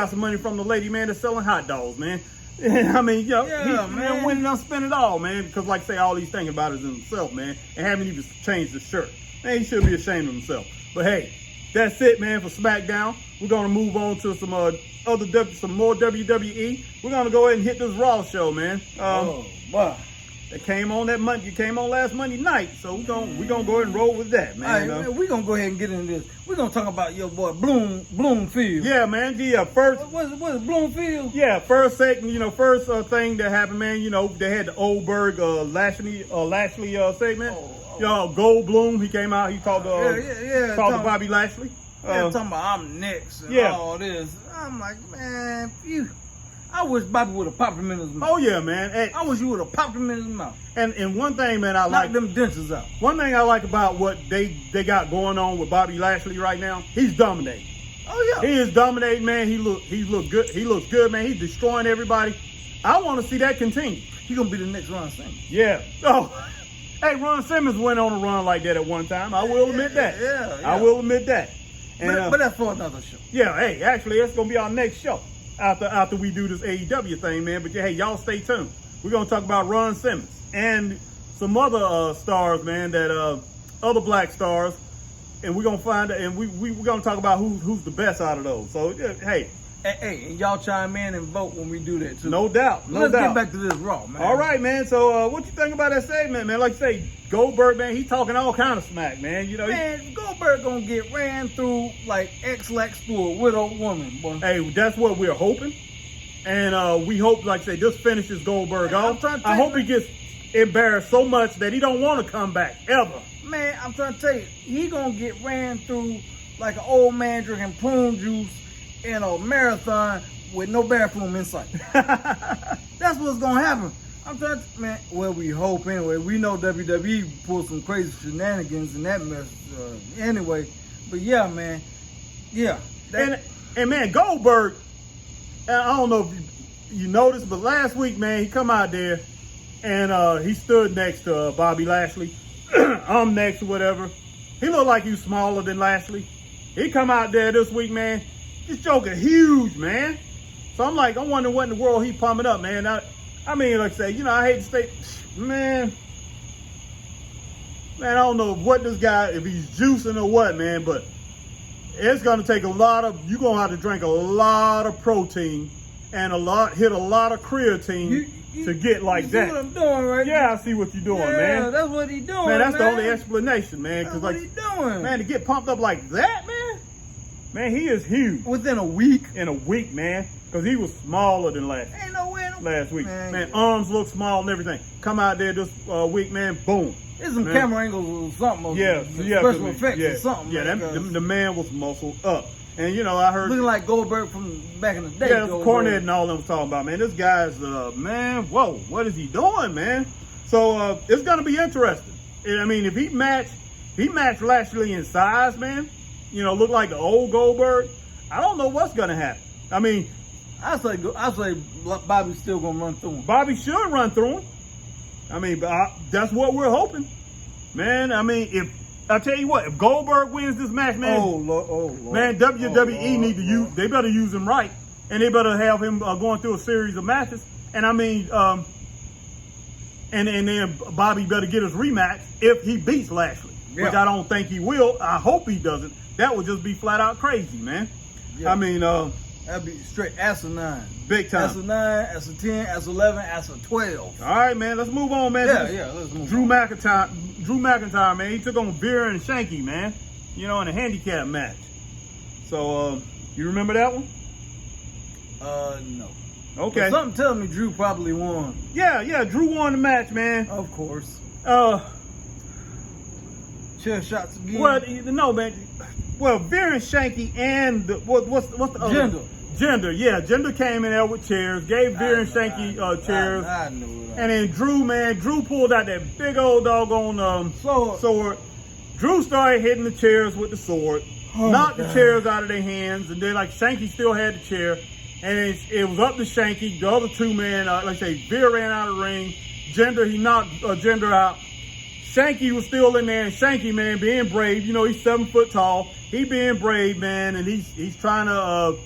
some money from the lady, man, that's selling hot dogs, man. I mean, you know, man, when he done spend it all, man, because like I say, all he's thinking about is himself, man, and haven't even changed his shirt. Man, he should be ashamed of himself. But hey, that's it, man, for SmackDown. We're gonna move on to some more WWE. We're gonna go ahead and hit this Raw show, man. Wow. It came on last Monday night, so we're gonna go ahead and roll with that, man. All right, man, we're gonna go ahead and get into this. We're gonna talk about your boy Bloomfield. Yeah, man. Yeah, first. What is Bloomfield? Yeah, first thing that happened, man. You know, they had the Goldberg Lashley segment. You know, Goldblum, he came out. He talked to Bobby Lashley. Talking about I'm next and all this. I'm like, man, I wish Bobby would have popped him in his mouth. Oh yeah, man. Hey, I wish you would have popped him in his mouth. And one thing, man, I knock like them dentures out. One thing I like about what they got going on with Bobby Lashley right now, he's dominating. Oh yeah, he is dominating, man. He look good. He looks good, man. He's destroying everybody. I want to see that continue. He's gonna be the next Ron Simmons. Yeah. Oh, Hey, Ron Simmons went on a run like that at one time. I will admit that. Yeah. I will admit that. And, but that's for another show. Yeah, hey, actually, that's going to be our next show after we do this AEW thing, man. But, hey, y'all stay tuned. We're going to talk about Ron Simmons and some other stars, man, that other black stars. And we're going to find out, and we're going to talk about who's the best out of those. So, hey. Hey, and y'all chime in and vote when we do that, too. No doubt. Let's get back to this Raw, man. All right, man. So, what you think about that segment, man? Like you say, Goldberg, man, he talking all kind of smack, man. You know, man, Goldberg gonna get ran through like X-Lax through a widow woman, boy. Hey, that's what we're hoping. And we hope, like I say, this finishes Goldberg off. I hope he gets embarrassed so much that he don't want to come back, ever. Man, I'm trying to tell you, he gonna get ran through like an old man drinking prune juice in a marathon with no bathroom in sight. That's what's gonna happen. I'm trying to, man, well, we hope anyway. We know WWE pulled some crazy shenanigans in that mess anyway. But yeah, man. Yeah. And man, Goldberg, I don't know if you noticed, but last week, man, he come out there and he stood next to Bobby Lashley. I'm next or whatever. He looked like he was smaller than Lashley. He come out there this week, man. This joker huge, man. So I'm like, I wonder what in the world he pumping up, man. I mean, like I say, you know, I hate to say, man, I don't know what this guy, if he's juicing or what, man, but it's going to take you're going to have to drink a lot of protein and hit a lot of creatine to get like that. You see what I'm doing, right? Yeah, I see what you're doing, man. Yeah, that's what he's doing, man. That's the only explanation, man. That's what he's doing. Man, to get pumped up like that, man, he is huge. Within a week? In a week, man. Because he was smaller than last week. Man, arms look small and everything. Come out there this week, man, boom. There's some camera angles or something. Special effects or something. Yeah, the man was muscled up. And, you know, I heard... Looking like Goldberg from back in the day. Yeah, Cornett and all them was talking about, man. This guy's, man, whoa, what is he doing, man? So, it's going to be interesting. I mean, if he matched Lashley in size, man, you know, look like the old Goldberg, I don't know what's going to happen. I mean... I say Bobby's still going to run through him. Bobby should run through him. I mean, that's what we're hoping. Man, I mean, I tell you what, if Goldberg wins this match, man, Lord. Man, WWE need they better use him right. And they better have him going through a series of matches. And I mean, and then Bobby better get his rematch if he beats Lashley. Yeah. Which I don't think he will. I hope he doesn't. That would just be flat out crazy, man. Yeah. I mean, that'd be straight asinine. Big time. Asinine, Asa 10, Asa 11, Asa 12. All right, man. Let's move on, man. Let's move on. Drew McIntyre, man. He took on Veer and Shanky, man. You know, in a handicap match. So, you remember that one? No. Okay. But something tells me Drew probably won. Yeah. Drew won the match, man. Of course. Chair shots again. Well, no, man. Well, Veer and Shanky and what's the other? Jinder. Yeah, Jinder came in there with chairs, gave Veer and Shanky chairs. I knew that. And then Drew pulled out that big old doggone sword. Drew started hitting the chairs with the sword, knocked the chairs out of their hands, and then like Shanky still had the chair, and it was up to Shanky. The other two men, like I say, Veer ran out of the ring. Jinder, he knocked Jinder out. Shanky was still in there, and Shanky, man, being brave. You know, he's 7 foot tall. He being brave, man, and he's trying to,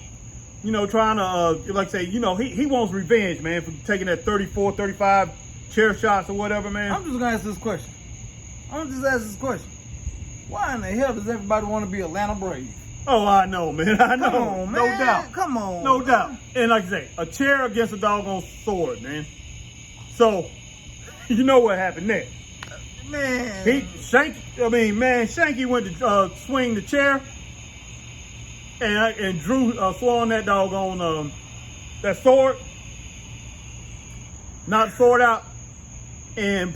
like I say, you know, he wants revenge, man, for taking that 34, 35 chair shots or whatever, man. I'm just gonna ask this question. Why in the hell does everybody want to be Atlanta Brave? Oh, I know, man. I know. Come on, man. No doubt. Come on. No doubt. And like I say, a chair against a doggone sword, man. So, you know what happened next. Man. Shanky went to swing the chair, and Drew swung that doggone that sword, knocked the sword out, and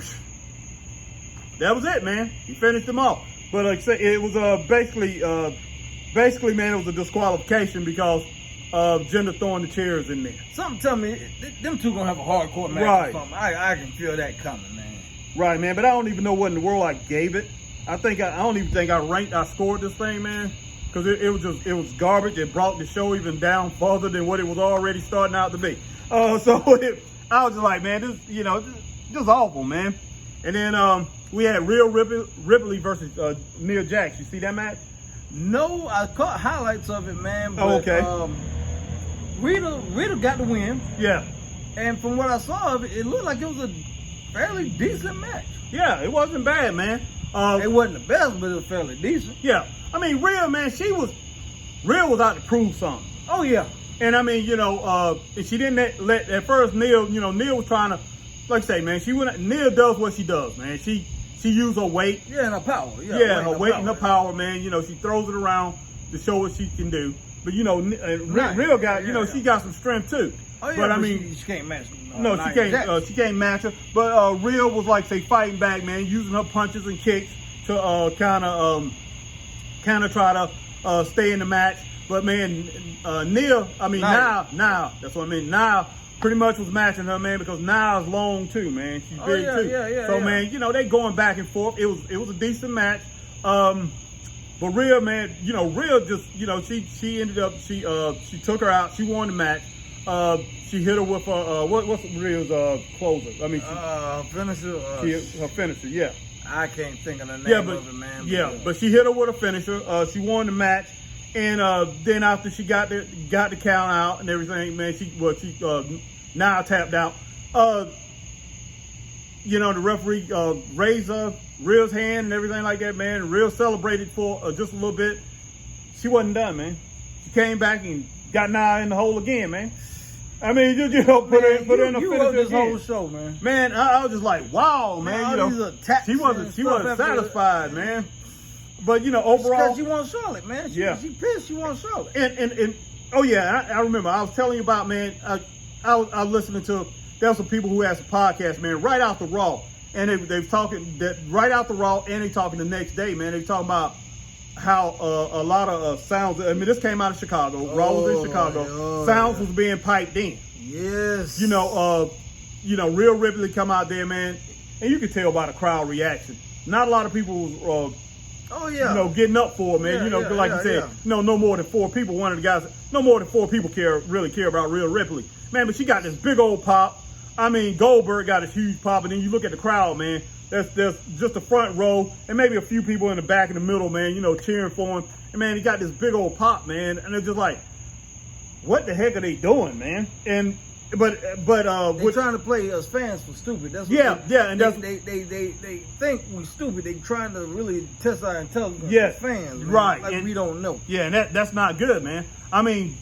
that was it, man. He finished him off. But like I said, it was basically, man, it was a disqualification because of Jinder throwing the chairs in there. Something tell me them two gonna have a hardcore match. Right. Or something. I can feel that coming, man. Right, man, but I don't even know what in the world I gave it. I don't even think I scored this thing, man, because it was garbage. It brought the show even down further than what it was already starting out to be. I was just like, man, this, you know, just awful, man. And then we had Rhea Ripley versus Nia Jax. You see that match? No, I caught highlights of it, man. But, okay. Rita got the win. Yeah. And from what I saw of it, it looked like it was a fairly decent match. Yeah, it wasn't bad, man. It wasn't the best, but it was fairly decent. Yeah. I mean, Rhea, man, Rhea was out to prove something. Oh, yeah. And I mean, and she didn't let at first Nia was trying to, like I say, man, Nia does what she does, man. She used her weight. Yeah, and her power. Yeah, her weight and her power, man. She throws it around to show what she can do. But, Rhea got, she got some strength too. Oh, yeah, but I mean, she can't match. No, she can't. She can't match her. But Rhea was like, say, fighting back, man, using her punches and kicks to kind of try to stay in the match. But man, Nia, I mean, now that's what I mean. Now pretty much was matching her, man, because Nia's long too, man. She's big too. So man, they going back and forth. It was a decent match. But Rhea, man, Rhea just, she ended up, she took her out. She won the match. She hit her with what's Rhea's closer? I mean, finisher. Her finisher, yeah. I can't think of the name of it, man. But she hit her with a finisher. She won the match, and then after she got the count out and everything, man, she now tapped out. The referee raised Rhea's hand and everything like that, man. Rhea celebrated for just a little bit. She wasn't done, man. She came back and got Nia in the hole again, man. I mean, put in a finish this whole show, man. Man, I was just like, wow, man. She wasn't satisfied, man. But overall, she wants Charlotte, man. She pissed. She wants Charlotte. And oh yeah, I remember. I was telling you about, man. I was listening to. There were some people who had some podcasts, man, right out the Raw, and they was talking that right out the Raw, and they talking the next day, man. They talking about how a lot of sounds. I mean, this came out of Chicago. Raw was in Chicago. Sounds was being piped in. Yes. Rhea Ripley come out there, man, and you can tell by the crowd reaction. Not a lot of people was, getting up for it, man. Like you said, no more than 4 people. One of the guys, no more than 4 people really care about Rhea Ripley, man. But she got this big old pop. I mean, Goldberg got a huge pop, and then you look at the crowd, man. There's just the front row and maybe a few people in the back and the middle, man, cheering for him. And man, he got this big old pop, man. And it's just like, what the heck are they doing, man? And but they're trying to play us fans for stupid. That's what they think we're stupid. They trying to really test our intelligence as fans, man. Right? Like we don't know. Yeah, and that's not good, man. I mean,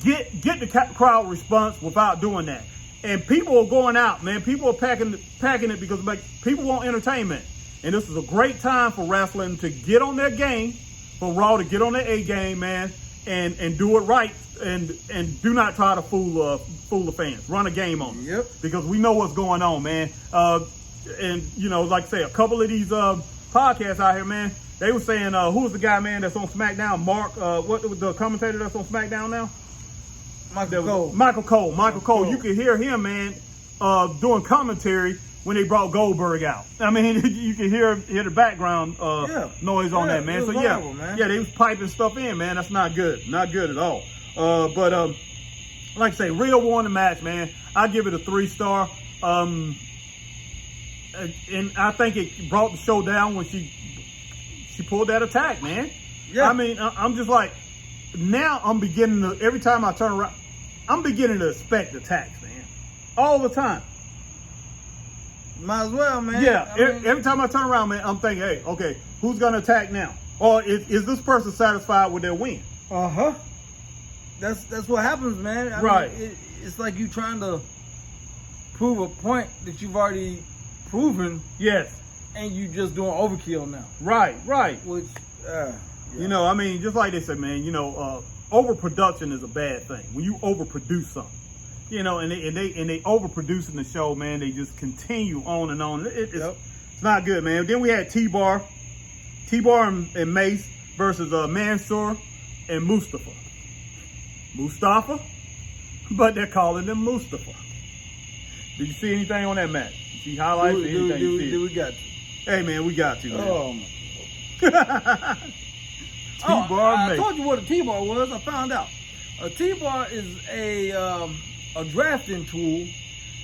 get the crowd response without doing that. And people are going out, man. People are packing it because people want entertainment. And this is a great time for wrestling to get on their game, for Raw to get on their A game, man, and do it right. And do not try to fool the fans. Run a game on them. Yep. Because we know what's going on, man. Like I say, a couple of these podcasts out here, man, they were saying, who's the guy, man, that's on SmackDown? Mark, what was the commentator that's on SmackDown now? Michael Cole. You could hear him, man, doing commentary when they brought Goldberg out. I mean, you can hear the background noise on that, man. So viral, man. They was piping stuff in, man. That's not good. Not good at all. But like I say, Rhea won the match, man. I give it a 3-star. And I think it brought the show down when she pulled that attack, man. Yeah. I mean, I'm just like, now I'm beginning to, every time I turn around, I'm beginning to expect attacks, man. All the time. Might as well, man. Yeah, every time I turn around, man, I'm thinking, hey, okay, who's going to attack now? Or is this person satisfied with their win? Uh-huh. That's what happens, man. I mean, it's like you trying to prove a point that you've already proven. Yes. And you just doing overkill now. Right. Which, I mean, just like they say, man, overproduction is a bad thing. When you overproduce something, and they overproducing the show, man, they just continue on and on. It's not good, man. Then we had T-Bar and Mace versus Mansoor and Mustafa, but they're calling them Mustafa. Did you see anything on that match? You see highlights? We got to. Hey, man, we got to, man. Oh, my God. I told you what a T-bar was. I found out. A T-bar is a drafting tool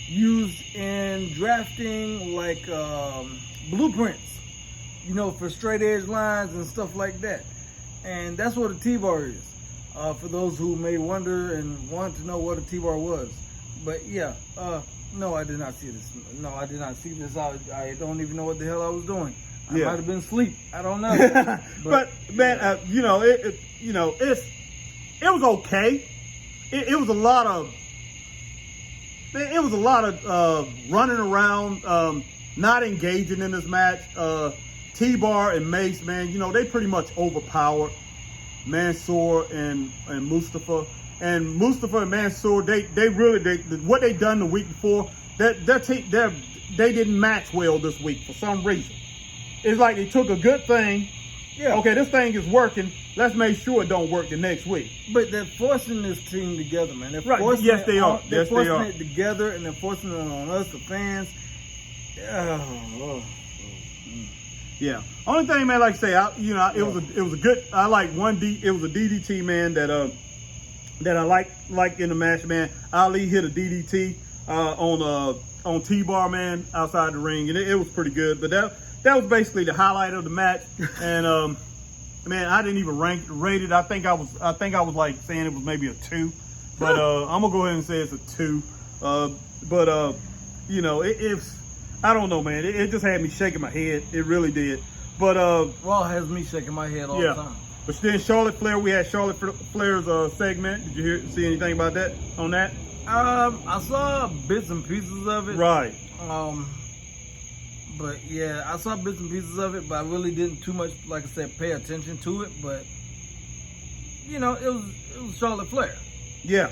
used in drafting like blueprints, for straight edge lines and stuff like that. And that's what a T-bar is. For those who may wonder and want to know what a T-bar was. But yeah, no, I did not see this. No, I did not see this. I don't even know what the hell I was doing. I might have been asleep. I don't know. but man, it was okay. It was a lot of running around, not engaging in this match. T-Bar and Mace, man, they pretty much overpowered Mansoor and Mustafa. And Mustafa and Mansoor, they what they done the week before, they didn't match well this week for some reason. It's like they took a good thing. Yeah. Okay, this thing is working. Let's make sure it don't work the next week. But they're forcing this team together, man. They're right. Forcing yes, they are. They're forcing it together, and they're forcing it on us, the fans. Yeah. Only thing, man, like I say, it was a good. I like it was a DDT, man, that I like in the match, man. Ali hit a DDT on T-Bar, man, outside the ring, and it was pretty good. But that was basically the highlight of the match. And man, I didn't even rate it. I think I was like saying it was maybe a 2, but I'm gonna go ahead and say it's a 2. It's I don't know, man. It just had me shaking my head. It really did. But well, it has me shaking my head all the time. But then Charlotte Flair, we had Charlotte Flair's segment. Did you see anything about that on that? I saw bits and pieces of it. Right. But yeah, I saw bits and pieces of it, but I really didn't too much, like I said, pay attention to it. But it was Charlotte Flair. Yeah.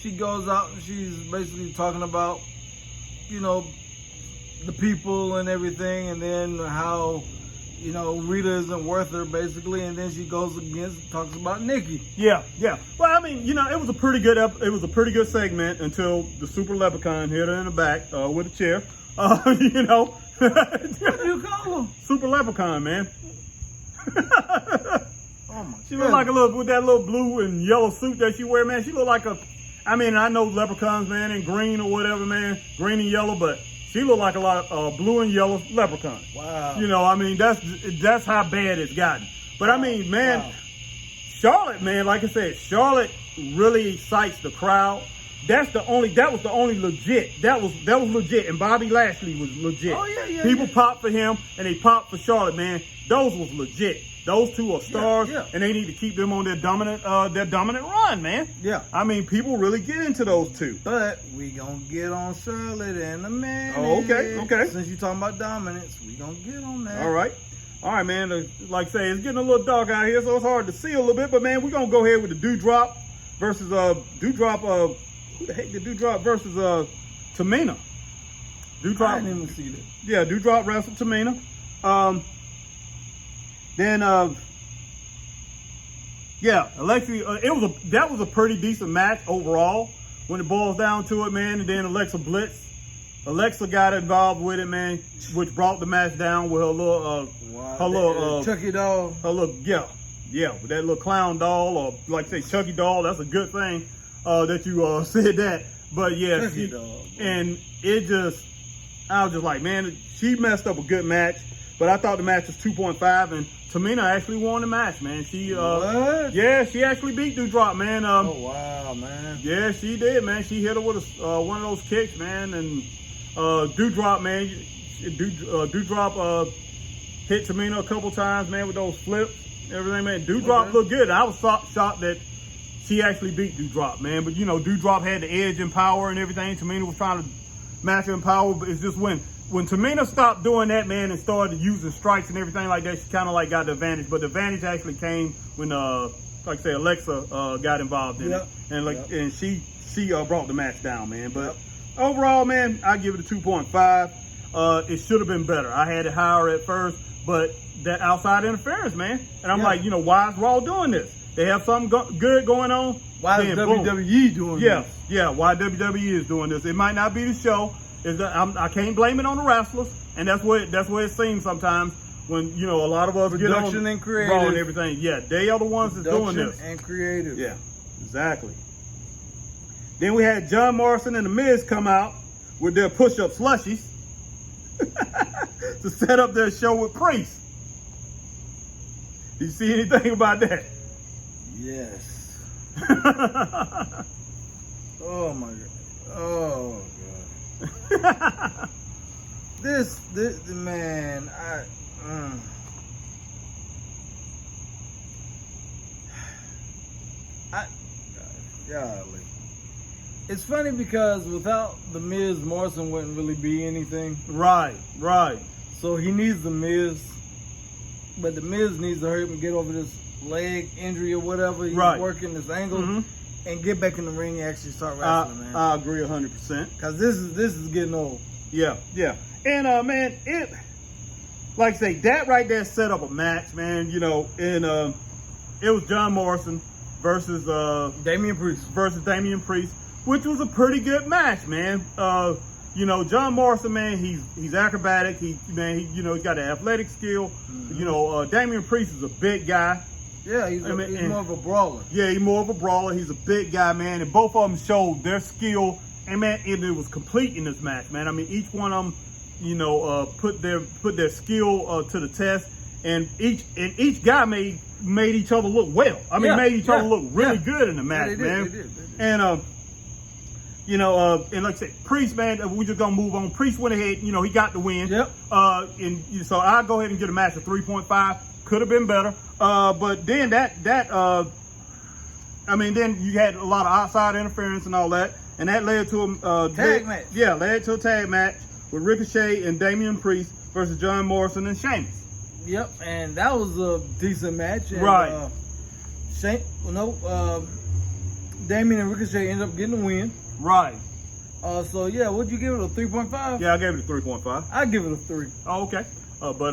She goes out and she's basically talking about, the people and everything, and then how, Rita isn't worth her, basically, and then she goes talks about Nikki. Yeah. Well, I mean, it was a pretty good segment until the Super Leprechaun hit her in the back with a chair. What do you call him? Super Leprechaun, man. Oh my! She looked like with that little blue and yellow suit that she wear, man. She looked like I know leprechauns, man, in green or whatever, man, green and yellow, but she looked like a lot of blue and yellow leprechaun. Wow. That's how bad it's gotten. But I mean, man, Charlotte, man, like I said, Charlotte really excites the crowd. That was the only legit. That was legit. And Bobby Lashley was legit. Oh, yeah. People popped for him and they popped for Charlotte, man. Those was legit. Those two are stars, and they need to keep them on their dominant run, man. Yeah. I mean, people really get into those two. But we gonna get on Charlotte in a minute. Oh, okay. Since you're talking about dominance, we gonna get on that. All right, man. Like I say, it's getting a little dark out here, so it's hard to see a little bit. But man, we're gonna go ahead with the Doudrop versus Doudrop. Who the heck did Doudrop versus Tamina? Doudrop. I didn't even see that. Yeah, Doudrop wrestled Tamina. Then, Alexi, that was a pretty decent match overall when it boils down to it, man. And then Alexa got involved with it, man, which brought the match down with her little, Chucky doll. Her little, with that little clown doll, or like say Chucky doll. That's a good thing that you said that. But yeah, Chucky doll. And I was just like, man, she messed up a good match. But I thought the match was 2.5, and Tamina actually won the match, man. She she actually beat Doudrop, man. Oh wow, man. Yeah, she did, man. She hit her with one of those kicks, man, and Doudrop, man. Doudrop hit Tamina a couple times, man, with those flips, everything, man. Doudrop looked good. I was shocked that she actually beat Doudrop, man. But Doudrop had the edge and power and everything. Tamina was trying to match her in power, but it's just when Tamina stopped doing that, man, and started using strikes and everything like that, she kind of like got the advantage. But the advantage actually came when, like I say, Alexa got involved in it, and she brought the match down, man. But overall, man, I give it a 2.5. It should have been better. I had it higher at first, but that outside interference, man, and I'm like, why is Raw doing this? They have something good going on. Why is WWE doing this? Yeah. Why WWE is doing this? It might not be the show. I can't blame it on the wrestlers, and that's what it seems sometimes when a lot of us production get on and creative Raw and everything. Yeah, they are the ones that's doing this. And creative. Yeah, exactly. Then we had John Morrison and The Miz come out with their push-up slushies. to set up their show with Priest. Did you see anything about that? Yes. Oh my God. Oh God. This man, golly. It's funny because without the Miz, Morrison wouldn't really be anything. Right. So he needs the Miz, but the Miz needs to hurry up and get over this leg injury or whatever. He's working this angle and get back in the ring and actually start wrestling, man. I agree 100%. Because this is getting old. Yeah. And man, it, like I say, that right there set up a match, man. You know, and it was John Morrison versus Damian Priest, which was a pretty good match, man. You know, John Morrison, man, he's acrobatic. He's got an athletic skill. You know, Damian Priest is a big guy. Yeah, he's more of a brawler. Yeah, he's more of a brawler. He's a big guy, man. And both of them showed their skill. And man, it was complete in this match, man. I mean, each one of them, you know, put their skill to the test. And each guy made each other look well. I mean, made each other look really good in the match, man. They did. And you know, and like I said, Priest, man, we just gonna move on. Priest went ahead, you know, he got the win. Yep. And so I'll go ahead and get a match of 3.5. Could have been better. But then I mean, then you had a lot of outside interference and all that, and that led to a tag match. Yeah, led to a tag match with Ricochet and Damian Priest versus John Morrison and Sheamus. Yep, and that was a decent match. And, right. Damian and Ricochet ended up getting the win. Right. So yeah, would you give it a 3.5? Yeah, I gave it a 3.5. I give it a 3. Oh, okay. But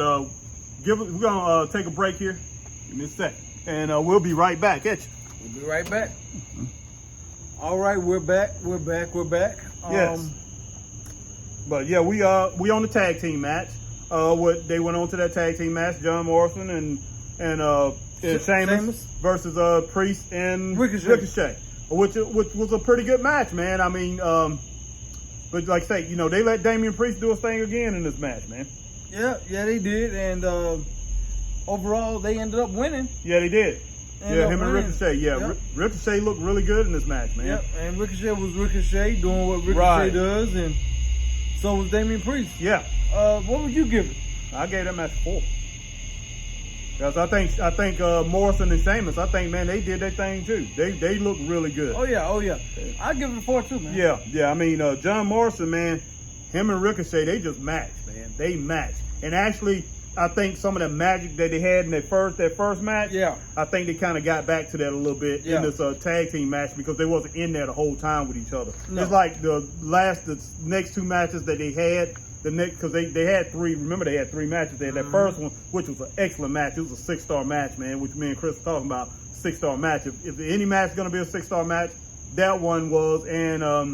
we're gonna take a break here. Give me a sec, and we'll be right back at you. We'll be right back. All right, we're back. Yes. But yeah, we on the tag team match. They went on to that tag team match, John Morrison and Sheamus versus Priest and Ricochet, which was a pretty good match, man. I mean, but like I say, you know, they let Damian Priest do his thing again in this match, man. Yeah, they did, and overall they ended up winning. Yeah, they did. Him and Ricochet. Yeah, yep. Ricochet looked really good in this match, man. Yep, and Ricochet was Ricochet doing what Ricochet does, and so was Damian Priest. Yeah. What would you give it? I gave that match 4. Because I think Morrison and Sheamus, I think, man, they did their thing too. They look really good. Oh yeah. I give it a 4 too, man. Yeah. I mean, John Morrison, man, him and Ricochet, they just matched, man. They matched, and actually, I think some of the magic that they had in their first match, I think they kind of got back to that a little bit in this tag team match because they wasn't in there the whole time with each other. No. It's like the next 2 matches that they had. Because they had 3. Remember, they had 3 matches. They had that first one, which was an excellent match. It was a 6-star match, man, which me and Chris were talking about. 6-star match. If any match is going to be a 6-star match, that one was. And I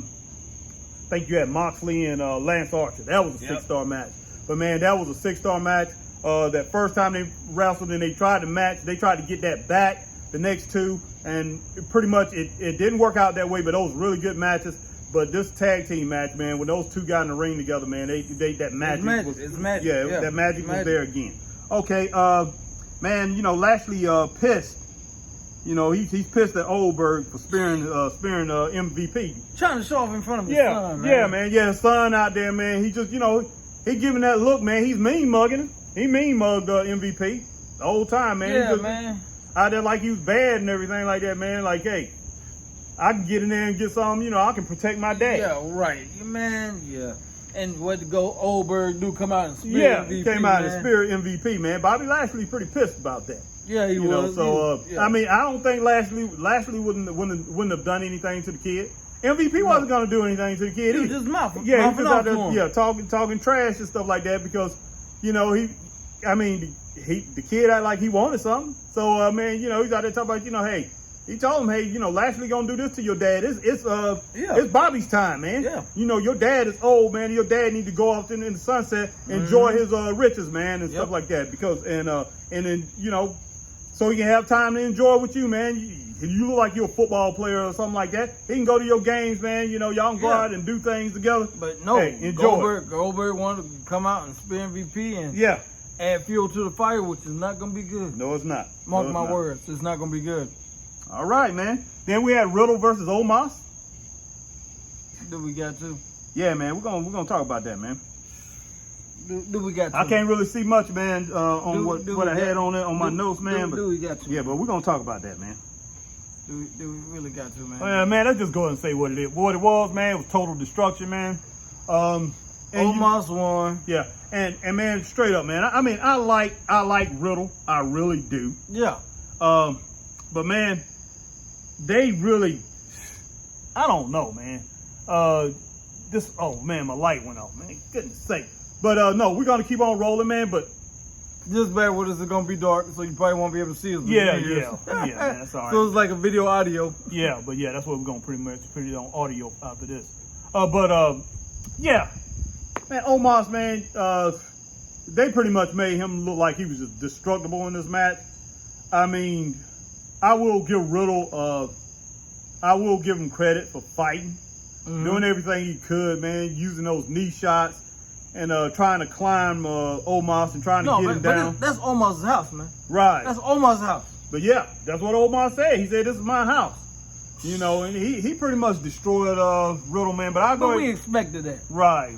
think you had Moxley and Lance Archer. That was a 6-star match. But man, that was a 6-star match. That first time they wrestled and they tried to match, they tried to get that back the next 2, and pretty much it didn't work out that way. But those really good matches. But this tag team match, man, when those 2 got in the ring together, man, that magic was magic. Yeah, that magic was there again. Okay, man, you know, Lashley pissed. You know, he's pissed at Goldberg for spearing MVP. Trying to show off in front of his son, man. Yeah, man. Yeah, his son out there, man. He just, you know, he giving that look, man. He's mean mugging him. He mean mugged MVP the whole time, man. Yeah, man. Out there like he was bad and everything like that, man. Like, hey, I can get in there and get some, you know, I can protect my dad. Yeah, right. Man, yeah. And what to go Goldberg do, come out and spear MVP, he came out and spear MVP, man. Bobby Lashley pretty pissed about that. Yeah, he was. So, I mean, I don't think Lashley wouldn't have done anything to the kid. MVP wasn't going to do anything to the kid. He was just mouthing. Yeah, he was out there, talking trash and stuff like that because, you know, the kid acted like he wanted something. So, man, you know, he's out there talking about, you know, hey, he told him, hey, you know, Lashley gonna do this to your dad. It's Bobby's time, man. Yeah. You know, your dad is old, man. Your dad need to go off in the sunset, enjoy his riches, man, and stuff like that. Because and then, you know, so he can have time to enjoy with you, man. You look like you're a football player or something like that. He can go to your games, man. You know, y'all can go out and do things together. But no, hey, enjoy Goldberg wanted to come out and spin MVP and add fuel to the fire, which is not going to be good. No, it's not. Mark my words, it's not going to be good. All right, man. Then we had Riddle versus Omos. Do we got to? Yeah, man. We're gonna talk about that, man. Do we got to? I can't really see much, man, on what I had on my notes, man. Do we got to? Yeah, but we're gonna talk about that, man. Do we really got to, man? Man, let's just go ahead and say what it is. What it was, man, it was total destruction, man. Omos won. Yeah, and man, straight up, man. I mean, I like Riddle. I really do. Yeah. But man, they really, I don't know, man. Oh man, my light went off, man. Goodness sake. But no, we're gonna keep on rolling, man. But just bear with us, it's gonna be dark, so you probably won't be able to see us. Yeah, man, that's all right. So it's like a video audio. Yeah, but yeah, that's what we're gonna pretty much put it on audio after this. Yeah, man, Omos, man, they pretty much made him look like he was just destructible in this match. I mean, I will give Riddle, I will give him credit for fighting, doing everything he could, man, using those knee shots. And trying to climb Omos and trying to get him down. But that's Omos' house, man. Right. That's Omos' house. But yeah, that's what Omos said. He said, "This is my house." You know, and he pretty much destroyed Riddle, man. But we expected that. Right.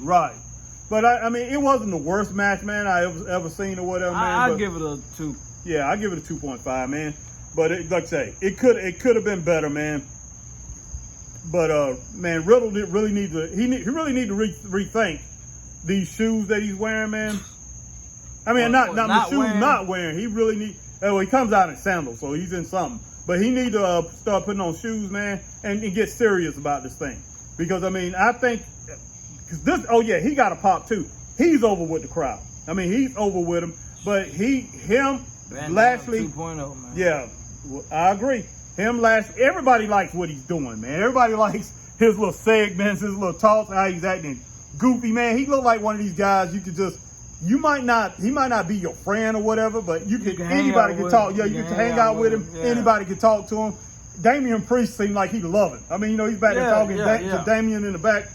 But I mean, it wasn't the worst match, man, I ever seen or whatever, man. I'll give it a 2. Yeah, I give it a 2.5, man. But like I say, it could have been better, man. But man, Riddle really need to rethink these shoes that he's wearing, man. I mean, not the shoes not wearing. He really need. Well, he comes out in sandals, so he's in something. But he need to start putting on shoes, man, and get serious about this thing. Because I mean, I think because this. Oh yeah, he got a pop too. He's over with the crowd. I mean, he's over with him. But Lashley 2.0, man. Yeah, I agree. Lashley. Everybody likes what he's doing, man. Everybody likes his little segments, his little talks, how he's acting. Goofy, man. He looked like one of these guys he might not be your friend or whatever, but anybody can talk. Yeah, you can hang out with him. Yeah. Anybody can talk to him. Damian Priest seemed like he loved it. I mean, you know, he's back there talking to Damian in the back,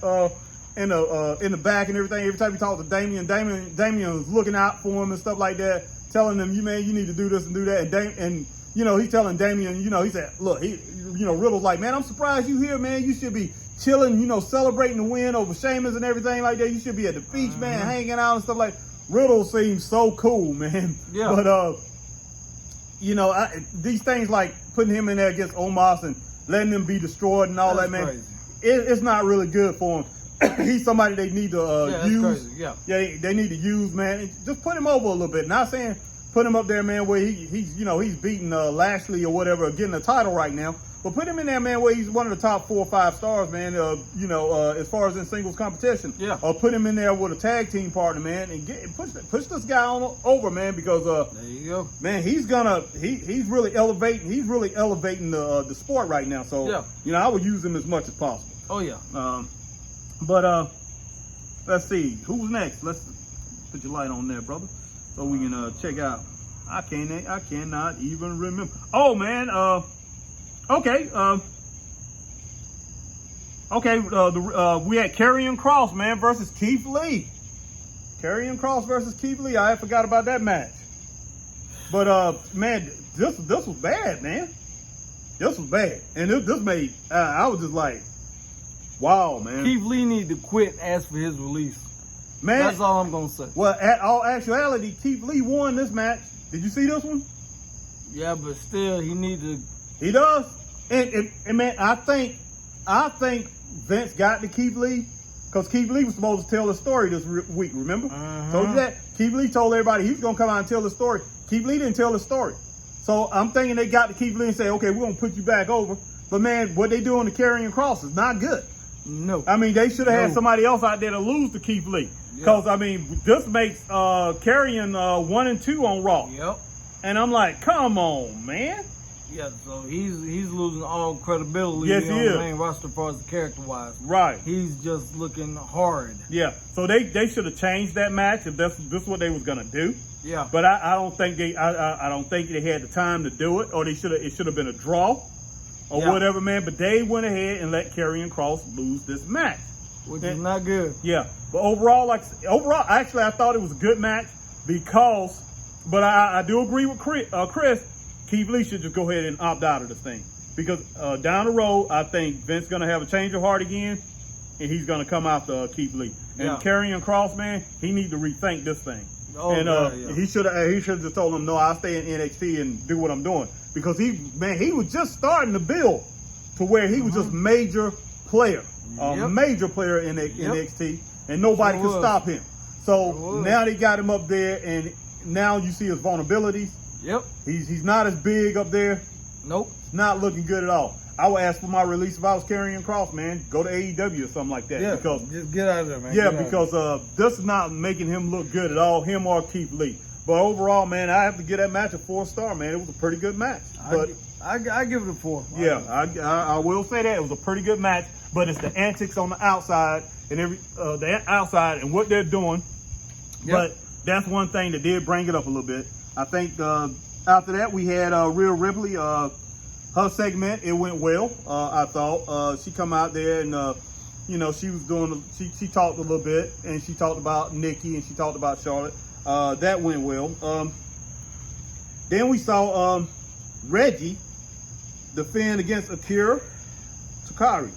in the back and everything. Every time he talked to Damian was looking out for him and stuff like that, telling him, you need to do this and do that. And you know, he's telling Damian, you know, he said, look, Riddle's like, man, I'm surprised you here, man. You should be chilling, you know, celebrating the win over Sheamus and everything like that. You should be at the beach, man, hanging out and stuff like that. Riddle seems so cool, man. Yeah. But, you know, these things like putting him in there against Omos and letting him be destroyed and all that, man, it's not really good for him. He's somebody they need to use. Yeah, they need to use, man. And just put him over a little bit. Not saying put him up there, man, where he's beating Lashley or whatever, getting the title right now. But put him in there, man, where he's one of the top 4 or 5 stars, man, as far as in singles competition. Yeah. Or put him in there with a tag team partner, man, and push this guy on over, man, because there you go. Man, he's really elevating the sport right now. So you know, I would use him as much as possible. Oh yeah. But let's see. Who's next? Let's put your light on there, brother, so we can check out. I cannot even remember. Oh man, okay. We had Karrion Kross, man, versus Keith Lee. Karrion Kross versus Keith Lee. I forgot about that match. But man, this was bad, man. This was bad, and this made I was just like, wow, man. Keith Lee need to quit and ask for his release. Man, that's all I'm gonna say. Well, at all actuality, Keith Lee won this match. Did you see this one? Yeah, but still, he need to. He does, and man, I think Vince got to Keith Lee because Keith Lee was supposed to tell the story this week. Remember? Told you that. Keith Lee told everybody he was gonna come out and tell the story. Keith Lee didn't tell the story, so I'm thinking they got to Keith Lee and say, okay, we're gonna put you back over. But man, what they doing to Karrion Kross is not good. No, I mean they should have had somebody else out there to lose to Keith Lee because I mean this makes Karrion 1 and 2 on Raw. Yep. And I'm like, come on, man. Yeah, so he's losing all credibility yes, on the main roster as far as the character-wise. Right. He's just looking hard. Yeah, so they should have changed that match if this is what they was gonna do. Yeah. But I don't think I don't think they had the time to do it, or it should have been a draw, or whatever, man. But they went ahead and let Karrion Kross lose this match, which is not good. Yeah, but overall, actually, I thought it was a good match because, but I do agree with Chris. Keith Lee should just go ahead and opt out of this thing because down the road, I think Vince's gonna have a change of heart again, and he's gonna come after Keith Lee. And Karrion Kross, man, he need to rethink this thing. Oh, and he should have just told him, no, I'll stay in NXT and do what I'm doing, because he was just starting to build to where he was just major player, major player in NXT, and nobody could stop him. So now they got him up there, and now you see his vulnerabilities. Yep. He's not as big up there. Nope. Not looking good at all. I would ask for my release if I was Karrion Kross, man. Go to AEW or something like that. Yeah, because just get out of there, man. Yeah, because this is not making him look good at all, him or Keith Lee. But overall, man, I have to give that match a 4-star, man. It was a pretty good match. But I give it a 4. Yeah, I will say that. It was a pretty good match, but it's the antics on the outside and the outside and what they're doing. Yep. But that's one thing that did bring it up a little bit. I think after that, we had Rhea Ripley. Her segment, it went well, I thought. She come out there and, she was doing, she talked a little bit, and she talked about Nikki, and she talked about Charlotte. That went well. Then we saw Reggie defend against Akira Takari.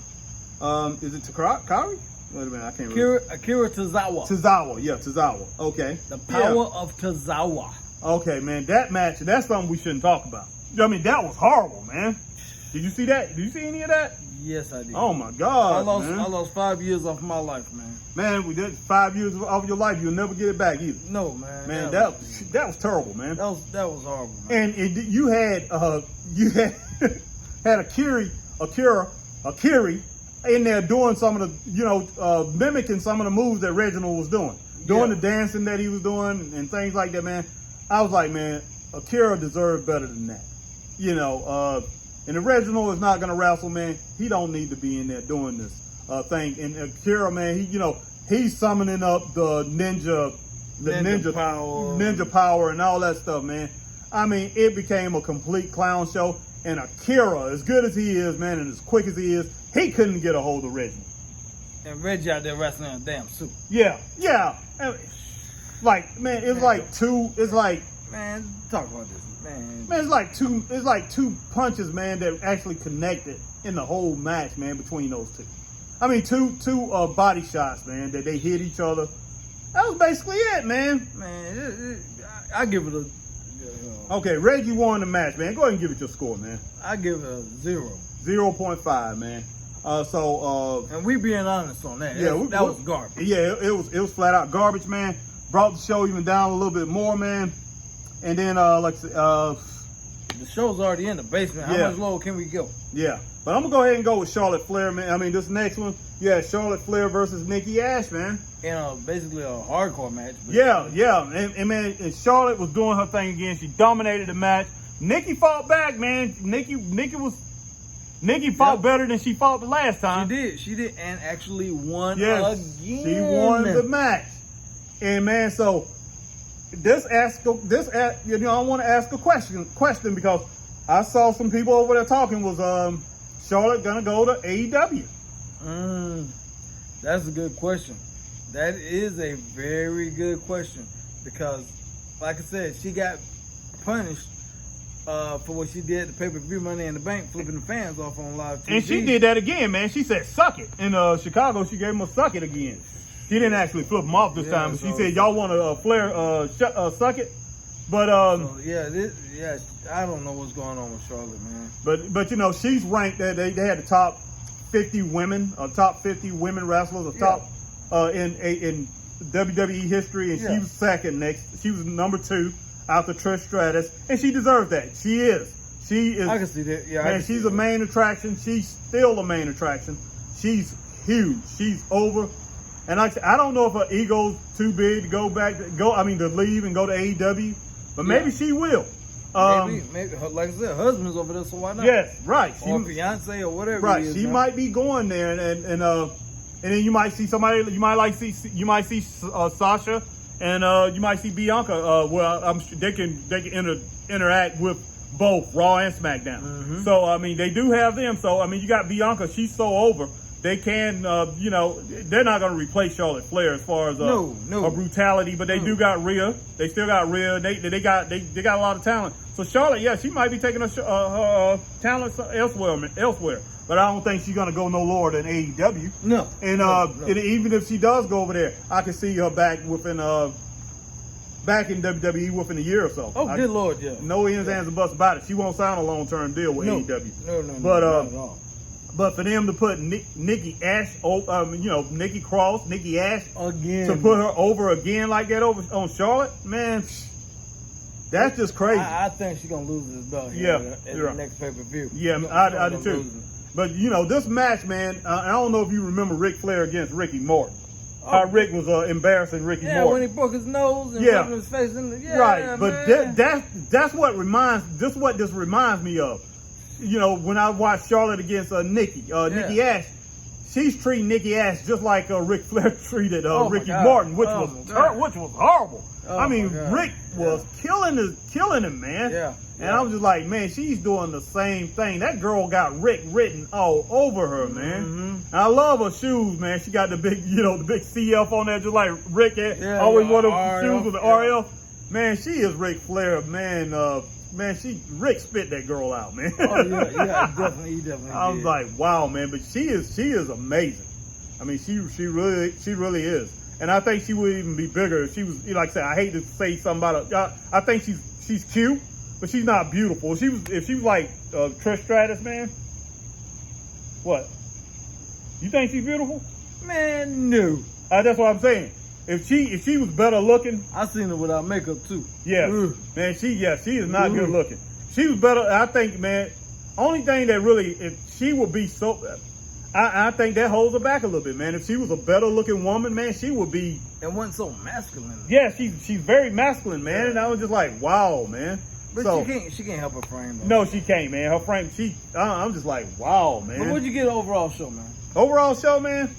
Is it Takari? Wait a minute, I can't remember. Akira Tozawa. Tozawa. Okay. The power of Tozawa. Okay, man, that match, that's something we shouldn't talk about. I mean, that was horrible, man. Did you see that? Did you see any of that? Yes, I did. Oh my God, I lost 5 years off my life, man. Man, we did 5 years off your life. You'll never get it back either. No, man. Man, that was terrible, man. That was horrible, man. And you had Akira in there doing some of the, mimicking some of the moves that Reginald was doing the dancing that he was doing and things like that, man. I was like, man, Akira deserved better than that. And the Reginald is not going to wrestle, man. He don't need to be in there doing this thing. And Akira, man, he's summoning up the ninja power and all that stuff, man. I mean, it became a complete clown show. And Akira, as good as he is, man, and as quick as he is, he couldn't get a hold of Reginald. And Reggie out there wrestling in a damn suit. Yeah. Like, man, man, talk about this. Man, it's like two punches, man, that actually connected in the whole match, man, between those two. I mean, two body shots, man, that they hit each other. That was basically it, man. Man, I give it a... Okay, Reggie won the match, man. Go ahead and give it your score, man. I give it a 0. 0.5, man. And we being honest on that. Yeah, that was garbage. Yeah, it was flat out garbage, man. Brought the show even down a little bit more, man. And then, the show's already in the basement. How much lower can we go? Yeah. But I'm going to go ahead and go with Charlotte Flair, man. I mean, this next one, Charlotte Flair versus Nikki Ash, man. And basically a hardcore match. Yeah. And man, and Charlotte was doing her thing again. She dominated the match. Nikki fought back, man. Nikki fought better than she fought the last time. She did, and actually won again. She won the match. And man, so I want to ask a question because I saw some people over there talking. Was Charlotte gonna go to AEW? That's a good question. That is a very good question because, like I said, she got punished for what she did at the pay-per-view Money in the Bank, flipping the fans off on live TV. And she did that again, man. She said, "Suck it." In Chicago, she gave him a "suck it" again. She didn't actually flip him off this time, but she said, "Y'all want to Flair suck it?" But I don't know what's going on with Charlotte, man. But she's ranked. They had the top 50 women, top 50 women wrestlers, top in WWE history, and she was second next. She was number 2 after Trish Stratus, and she deserves that. She is. I can see that. Yeah, man, she's a main attraction. She's still a main attraction. She's huge. She's over. And I don't know if her ego's too big to to leave and go to AEW, but maybe she will. Maybe, like I said, husband's over there, so why not? Yes, right. Or fiance or whatever. Right, she might be going there, and then you might see somebody. You might see Sasha, and you might see Bianca. Well, they can interact with both Raw and SmackDown. Mm-hmm. So I mean, they do have them. So I mean, you got Bianca. She's so over. They can, they're not going to replace Charlotte Flair as far as a brutality, but they do got Rhea. They still got Rhea. They got a lot of talent. So Charlotte, yeah, she might be taking her talent elsewhere. But I don't think she's going to go no lower than AEW. No. And even if she does go over there, I can see her back in WWE within a year or so. Oh, good Lord, yeah. No ifs, ands, and buts about it. She won't sign a long-term deal with AEW. No, but, not at all. But for them to put Nikki Ash, Nikki Cross, Nikki Ash, again, to put her over again like that over on Charlotte, man, that's just crazy. I think she's gonna lose this belt here at the next pay-per-view. Yeah, I do too. But this match, man, I don't know if you remember Ric Flair against Ricky Morton. How Rick was embarrassing Ricky Morton. Yeah, when he broke his nose and rubbed his face in the right. But that's what this reminds me of. When I watched Charlotte against Nikki Ash, she's treating Nikki Ash just like Ric Flair treated Ricky Morton, which was horrible. I mean, Rick was killing him, man. Yeah. And I was just like, man, she's doing the same thing. That girl got Rick written all over her, man. Mm-hmm. And I love her shoes, man. She got the big, the big CF on there, just like Rick had. Always wore those shoes with the RL. Man, she is Ric Flair, man. Rick spit that girl out, man. Oh yeah, he definitely. I was like, wow, man, but she is amazing. I mean, she really is, and I think she would even be bigger if she was. Like I said, I hate to say something about her. I think she's cute, but she's not beautiful. If she was like Trish Stratus, man. What? You think she's beautiful? Man, no. That's what I'm saying. If she was better looking, I seen her without makeup too. Yeah, man, she is not good looking. She was better. I think, man. Only thing that really, if she would be so, I think that holds her back a little bit, man. If she was a better looking woman, man, she would be. And wasn't so masculine. Yeah, she's very masculine, man. Yeah. And I was just like, wow, man. But she can't help her frame. No, she can't, man. Her frame, I'm just like, wow, man. But what'd you get overall show, man? Overall show, man.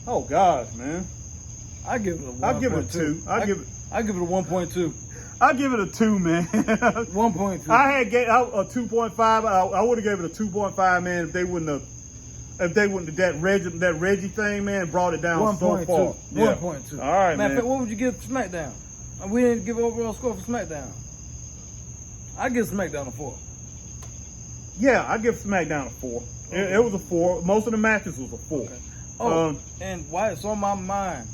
Oh gosh, man. I give it a 1.2. I give it a 2. I give it a 1.2. I give it a 2, man. 1.2. I had a 2.5. I would have gave it a 2.5, man, if they wouldn't that Reggie thing, man, brought it down so far. 1.2. All right, man. What would you give SmackDown? We didn't give overall score for SmackDown. I give SmackDown a 4. Yeah, I give SmackDown a 4. Okay. It was a 4. Most of the matches was a 4. Okay. Oh, and why it's on my mind.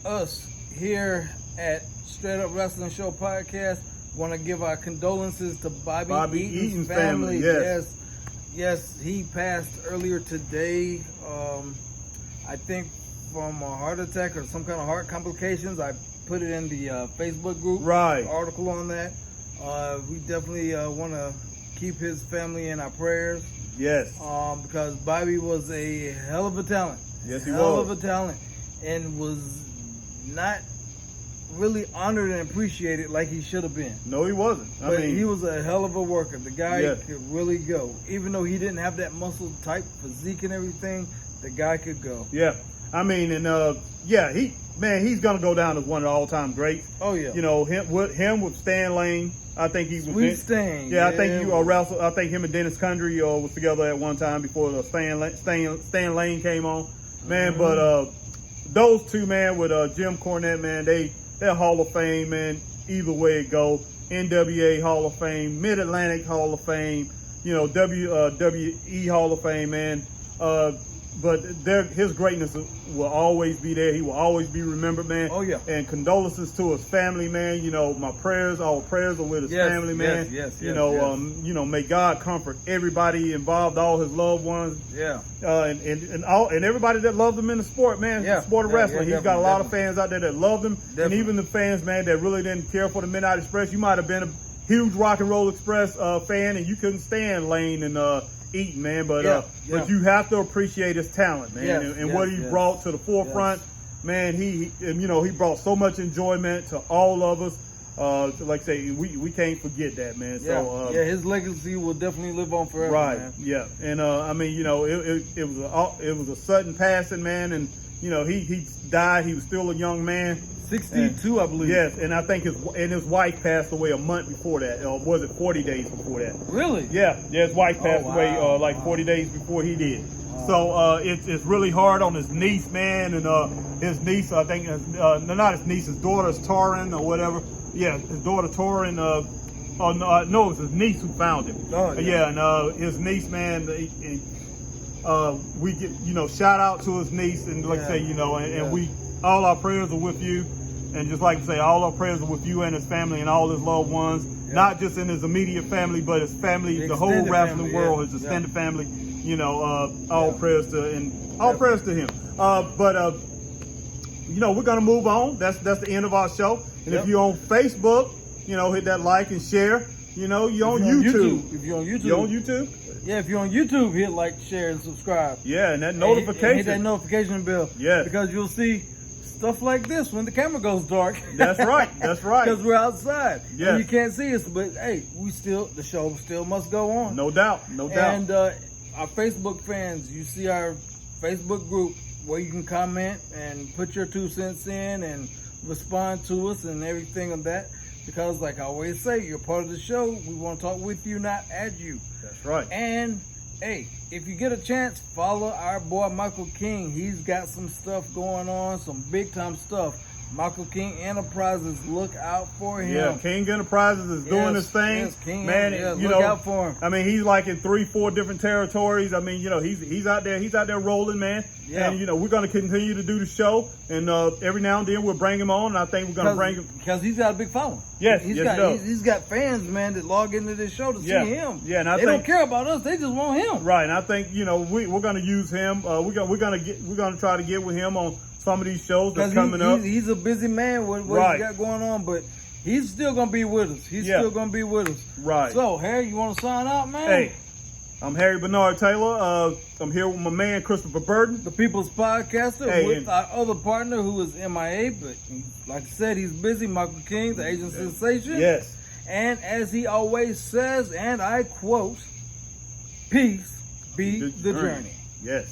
Us here at Straight Up Wrestling Show Podcast want to give our condolences to Bobby Eaton's family. Yes, he passed earlier today. I think from a heart attack or some kind of heart complications. I put it in the Facebook group. Right. Article on that. We definitely want to keep his family in our prayers. Yes. Because Bobby was a hell of a talent. Yes, he was. Hell of a talent, and was not really honored and appreciated like he should have been. No, he wasn't. But he was a hell of a worker. The guy could really go. Even though he didn't have that muscle type physique and everything, the guy could go. Yeah. I mean, and he's gonna go down as one of the all-time greats. Oh yeah. Him with Stan Lane. I think he was. Sweet Stan. Yeah, I think wrestled. I think him and Dennis Condrey was together at one time before Stan Lane came on. Man, but those two, man, with Jim Cornette, man, they're Hall of Fame, man. Either way it go, NWA Hall of Fame, Mid Atlantic Hall of Fame, WWE Hall of Fame, man. But his greatness will always be there. He will always be remembered, man. Oh, yeah. And condolences to his family, man. My prayers, our prayers are with his family, man. Yes. May God comfort everybody involved, all his loved ones. Yeah. And everybody that loves him in the sport, man. Yeah. The sport of wrestling. He's got a lot of definitely. fans out there that love him. Definitely. And even the fans, man, that really didn't care for the Midnight Express. You might have been a huge Rock and Roll Express fan, and you couldn't stand Lane and Eaton, man, but you have to appreciate his talent, man, and what he brought to the forefront, man. He brought so much enjoyment to all of us. like I say, we can't forget that, man. Yeah. So his legacy will definitely live on forever. Right. Man. Yeah. And I mean, it was a sudden passing, man, and he died. He was still a young man. 62, I believe. Yes, and I think his wife passed away a month before that, or was it 40 days before that? Really? Yeah, his wife passed away like 40 days before he did. So it's really hard on his niece, man, and his niece, I think, not his niece, his daughter's Torrin or whatever. Yeah, his daughter Torrin. No, it was his niece who found him. Oh, yeah. And his niece, man, we get shout out to his niece, and like I say, and we all our prayers are with you. And just like I say, all our prayers are with you and his family and all his loved ones, not just in his immediate family, but his family, the whole wrestling world, his extended family. All prayers to him. But we're gonna move on. That's the end of our show. And if you're on Facebook, hit that like and share. You're on YouTube. If you're on YouTube. You're on YouTube? Yeah, if you're on YouTube, hit like, share, and subscribe. Yeah, and that notification. Hit that notification bell. Yeah. Because you'll see stuff like this when the camera goes dark. That's right. That's right. Because we're outside. Yeah. And you can't see us, but hey, the show still must go on. No doubt. No doubt. And our Facebook fans, you see our Facebook group where you can comment and put your 2 cents in and respond to us and everything of that. Because like I always say, you're part of the show. We want to talk with you, not at you. That's right. And hey, if you get a chance, follow our boy Michael King. He's got some stuff going on, some big time stuff. Michael King Enterprises, look out for him. Yeah, King Enterprises is doing his thing. Yes, King, man, look out for him. I mean, he's like in 3-4 different territories. I mean, he's out there rolling, man. Yeah. And we're gonna continue to do the show, and every now and then we'll bring him on, and I think we're gonna bring him because he's got a big following. Yes, he's got fans, man, that log into this show to see him. Yeah, and they don't care about us; they just want him. Right, and I think we're gonna use him. We're gonna try to get with him on some of these shows that's coming up. He's a busy man with what he's got going on, but he's still gonna be with us. He's still gonna be with us. Right. So, Harry, you want to sign out, man? Hey, I'm Harry Bernard Taylor. I'm here with my man Christopher Burton, the People's Podcaster, with our other partner who is MIA, but like I said, he's busy. Michael King, the Asian sensation. Yes. And as he always says, and I quote, "Peace be the journey." Yes.